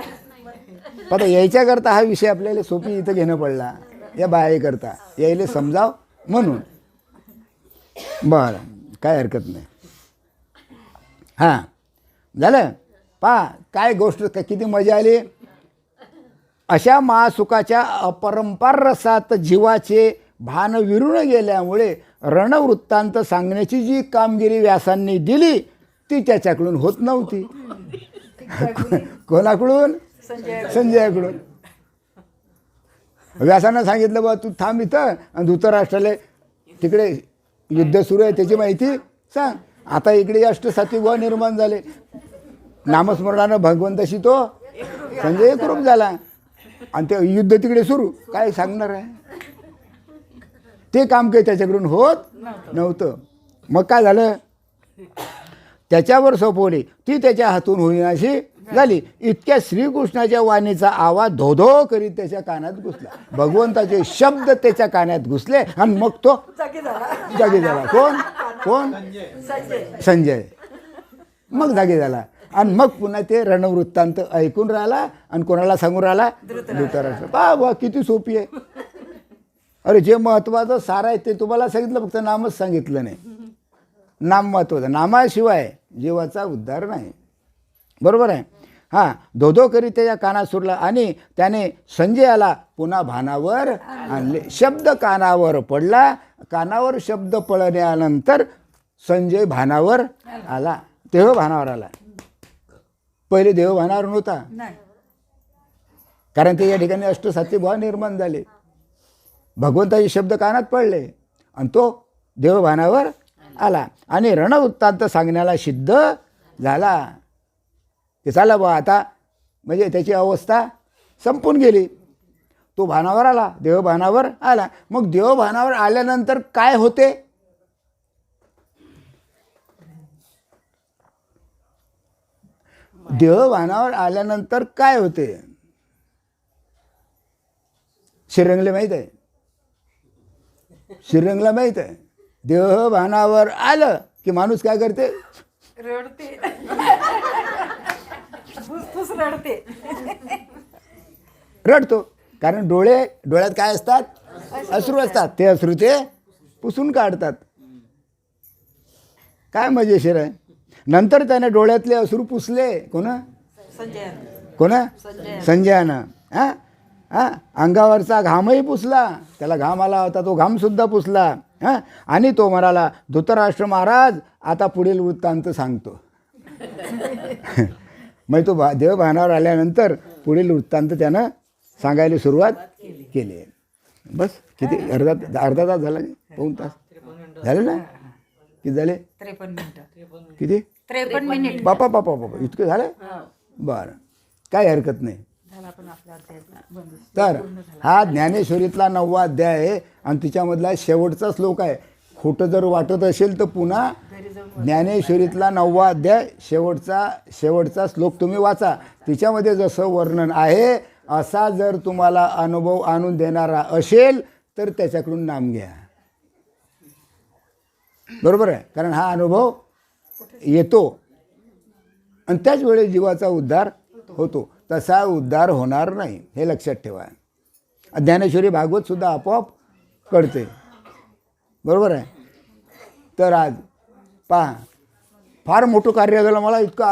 आता यायच्याकरता हा विषय आपल्याला सोपी इथं घेणं पडला या बाया करता, यायला समजाव म्हणून. बरं, काय हरकत नाही. हां झालं. पहा काय गोष्ट, किती मजा आली. अशा महासुखाच्या अपरंपार रसात जीवाचे भान विरून गेल्यामुळे रणवृत्तांत सांगण्याची जी कामगिरी व्यासांनी दिली ती त्याच्याकडून होत नव्हती. कोणाकडून? संजयाकडून. व्यासांना सांगितलं बा तू थांब इथं आणि धृतराष्ट्राला तिकडे युद्ध सुरू आहे त्याची माहिती सांग. आता इकडे अष्टसात्विक भाव निर्माण झाले. नामस्मरणानं भगवंताशी तो संजय एकरूप झाला आणि ते युद्ध तिकडे सुरू. काय सांगणार आहे? ते काम काही त्याच्याकडून होत नव्हतं. मग काय झालं? त्याच्यावर सोपवली ती त्याच्या हातून होईनाशी झाली. इतक्या श्रीकृष्णाच्या वाणीचा आवाज धोधो करीत त्याच्या कानात घुसला. भगवंताचे शब्द त्याच्या कानात घुसले आणि मग तो जागी झाला. कोण? संजय. मग जागी झाला आणि मग पुन्हा ते रणवृत्तांत ऐकून राहिला आणि कोणाला सांगून राहिला? धृतराष्ट्र. पहा किती सोपी आहे. अरे जे महत्त्वाचं सार आहे ते तुम्हाला सांगितलं, फक्त नामच सांगितलं नाही. नाम महत्त्वाचं. नामाशिवाय जीवाचा उद्धार नाही. बरोबर आहे. हां, धोधो करीत त्याच्या कानात सुरला आणि त्याने संजयाला पुन्हा भानावर आणले. शब्द कानावर पडला. कानावर शब्द पडल्यानंतर संजय भानावर आला. देह भानावर आला. पहिले देह भानावर नव्हता, कारण ते या ठिकाणी अष्टसात्विक भाव निर्माण झाले. भगवंताचे शब्द कानात पडले आणि तो देवभानावर आला आणि रणवृत्तांत सांगण्याला सिद्ध झाला. ते झालं बा आता, म्हणजे त्याची अवस्था संपून गेली. तो भानावर आला, देवभानावर आला. मग देवभानावर आल्यानंतर काय होते? देवभानावर आल्यानंतर काय होते? श्रीरंगला माहीत आहे? श्रीरंगला माहीत आहे? देवभानावर आलं की माणूस काय करते? रडते. फुसफुस रडते. रडतो. कारण डोळ्यात काय असतात? अश्रू असतात. ते अश्रू ते पुसून काढतात. काय मजेशीर आहे. नंतर त्याने डोळ्यातले अश्रू पुसले. संजयानं. हां हां, अंगावरचा घामही पुसला. त्याला घाम आला होता तो घामसुद्धा पुसला. हां, आणि तो म्हणाला, धृतराष्ट्र महाराज आता पुढील वृत्तांत सांगतो. मग तो देवभानावर आल्यानंतर पुढील वृत्तांत त्यानं सांगायला सुरुवात केली. बस किती अर्धा तास झाला? पाऊण तास झाले ना? किती झाले? 53 मिनिटं. किती? 53 मिनिट. बापा इतकं झालं? बरं, काय हरकत नाही. तर हा ज्ञानेश्वरीतला 9वा अध्याय आहे आणि तिच्यामधला शेवटचा श्लोक आहे. खोटं जर वाटत असेल तर पुन्हा ज्ञानेश्वरीतला 9वा अध्याय शेवटचा श्लोक तुम्ही वाचा. तिच्यामध्ये जसं वर्णन आहे असा जर तुम्हाला अनुभव आणून देणारा असेल तर त्याच्याकडून नाम घ्या. बरोबर आहे. कारण हा अनुभव येतो आणि त्याच वेळेस जीवाचा उद्धार होतो. तसा उद्धार होणार नाही, हे लक्षात ठेवा. ज्ञानेश्वरी भागवत सुद्धा आपोआप कळते. बरोबर आहे. तर आज पहा, फार मोठं कार्य झालं. मला इतका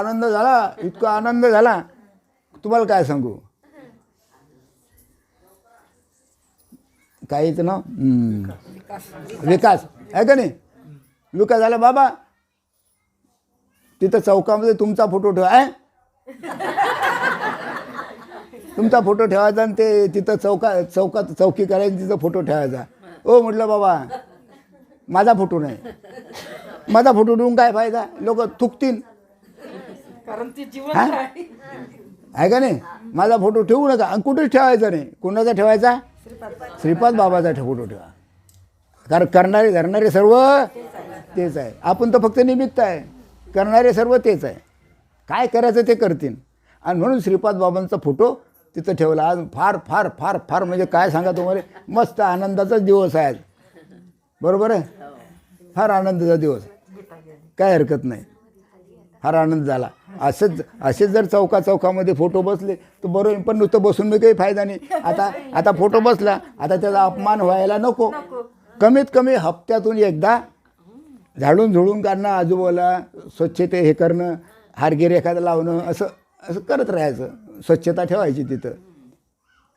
आनंद झाला तुम्हाला काय सांगू. काहीच ना विकास आहे का नाही. विकास झाला बाबा, तिथं चौकामध्ये तुमचा फोटो ठेवा आहे, तुमचा फोटो ठेवायचा आणि ते तिथं चौकात चौकी करायची, तिथं फोटो ठेवायचा. ओ म्हटलं बाबा माझा फोटो नाही, माझा फोटो ठेवून काय फायदा, लोक थुकतील. कारण ती जीवन हा आहे का नाही. माझा फोटो ठेवू नका आणि कुठेच ठेवायचा नाही. कोणाचा ठेवायचा, श्रीपाद बाबाचा फोटो ठेवा. कारण करणारे धरणारे सर्व तेच आहे, आपण तर फक्त निमित्त आहे, करणारे सर्व तेच आहे. काय करायचं ते करतील. आणि म्हणून श्रीपाद बाबांचा फोटो तिथं ठेवला. आज फार फार फार फार म्हणजे काय सांगा तुम्हाला, मस्त आनंदाचाच दिवस आहे आज. बरोबर आहे, फार आनंदाचा दिवस, काय हरकत नाही, फार आनंद झाला. असेच जर चौकामध्ये फोटो बसले तर बरोबर, पण नुसतं बसून मी काही फायदा नाही. आता फोटो बसला, आता त्याचा अपमान व्हायला नको. कमीत कमी हप्त्यातून एकदा झाडून झुडून काढणं, आजूबाजूला स्वच्छते हे करणं, हारगीर एखादं लावणं, असं करत राहायचं. स्वच्छता ठेवायची तिथं.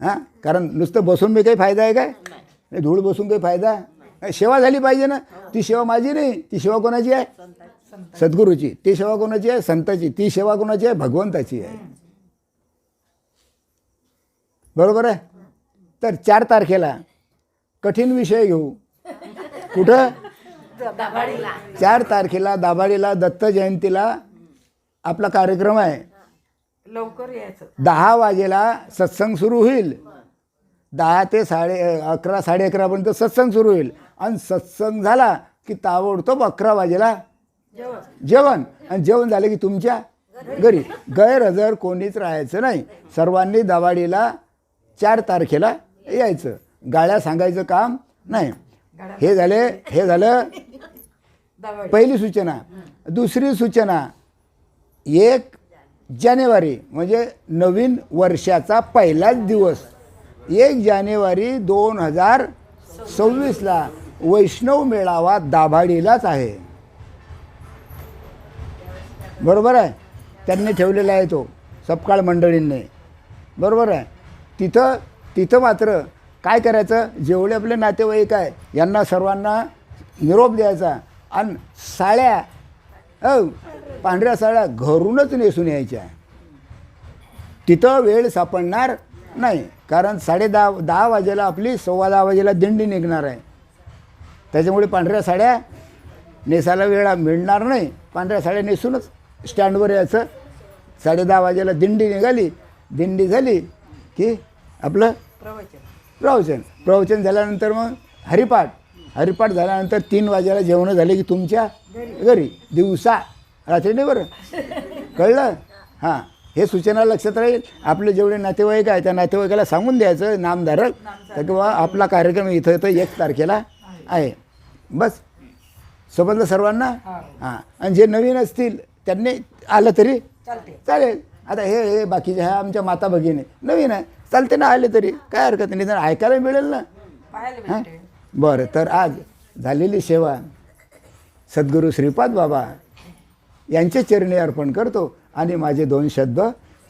हां, कारण नुसतं बसून मी काही फायदा आहे काय, धूळ बसून काही फायदा. सेवा झाली पाहिजे ना. ती सेवा माझी नाही, ती सेवा कोणाची आहे, सद्गुरूची. ती सेवा कोणाची आहे, संताची. ती सेवा कोणाची आहे, भगवंताची आहे. बरोबर आहे. तर 4 तारखेला कठीण विषय घेऊ. कुठं, 4 तारखेला दाभाडीला दत्त जयंतीला आपला कार्यक्रम आहे. लवकर यायचं. 10 वाजेला सत्संग सुरू होईल. 10 ते 11:30 11:30पर्यंत सत्संग सुरू होईल. आणि सत्संग झाला की ताबडतोब 11 वाजेला जेवण. आणि जेवण झालं की तुमच्या घरी. गैरहजर कोणीच राहायचं नाही. सर्वांनी दाभाडीला 4 तारखेला यायचं. गाड्या सांगायचं काम नाही. हे झालं पहिली सूचना. दुसरी सूचना, 1 जानेवारी म्हणजे नवीन वर्षाचा पहिलाच दिवस, 1 जानेवारी 2026ला वैष्णव मेळावा दाभाडीलाच आहे. बरोबर आहे. त्यांनी ठेवलेला आहे तो, सपकाळ मंडळींनी. बरोबर आहे. तिथं मात्र काय करायचं, जेवढे आपले नातेवाईक आहे यांना सर्वांना निरोप द्यायचा. आणि साड्या, पांढऱ्या साड्या घरूनच नेसून यायच्या. तिथं वेळ सापडणार नाही. कारण 10:30 वाजेला आपली 10:15 वाजेला दिंडी निघणार आहे. त्याच्यामुळे पांढऱ्या साड्या नेसायला वेळ मिळणार नाही. पांढऱ्या साड्या नेसूनच स्टँडवर यायचं. 10:30 वाजेला दिंडी निघाली. दिंडी झाली की आपलं प्रवचन झाल्यानंतर मग हरिपाठ झाल्यानंतर 3 वाजेला जेवणं झाले की तुमच्या घरी. दिवसा, रात्री नाही बरं, कळलं. हां, हे सूचना लक्षात राहील. आपले जेवढे नातेवाईक आहे त्या नातेवाईकाला सांगून द्यायचं, नामधारक, तर किंवा आपला कार्यक्रम इथं 1 तारखेला आहे. बस समजलं सर्वांना. हां, आणि जे नवीन असतील त्यांनी आलं तरी चालेल. आता हे बाकीचे ह्या आमच्या माता भगिनी नवीन आहे, चालते ना, आले तरी काय हरकत नाही, निदान ऐकायला मिळेल ना. हां, बरं. तर आज झालेली सेवा सद्गुरू श्रीपाद बाबा यांचे चरणी अर्पण करतो आणि माझे 2 शब्द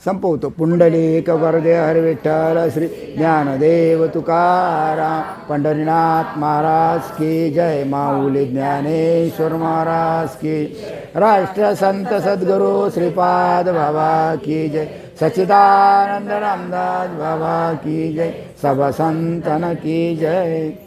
संपवतो. पुंडलिक वरदे हर विठ्ठल श्री ज्ञानदेव तुकाराम पंढरीनाथ महाराज की जय. माऊली ज्ञानेश्वर महाराज की. राष्ट्रसंत सद्गुरू श्रीपाद बाबा की जय. सच्चिदानंद रामदास बाबा की जय. सब संतन की जय.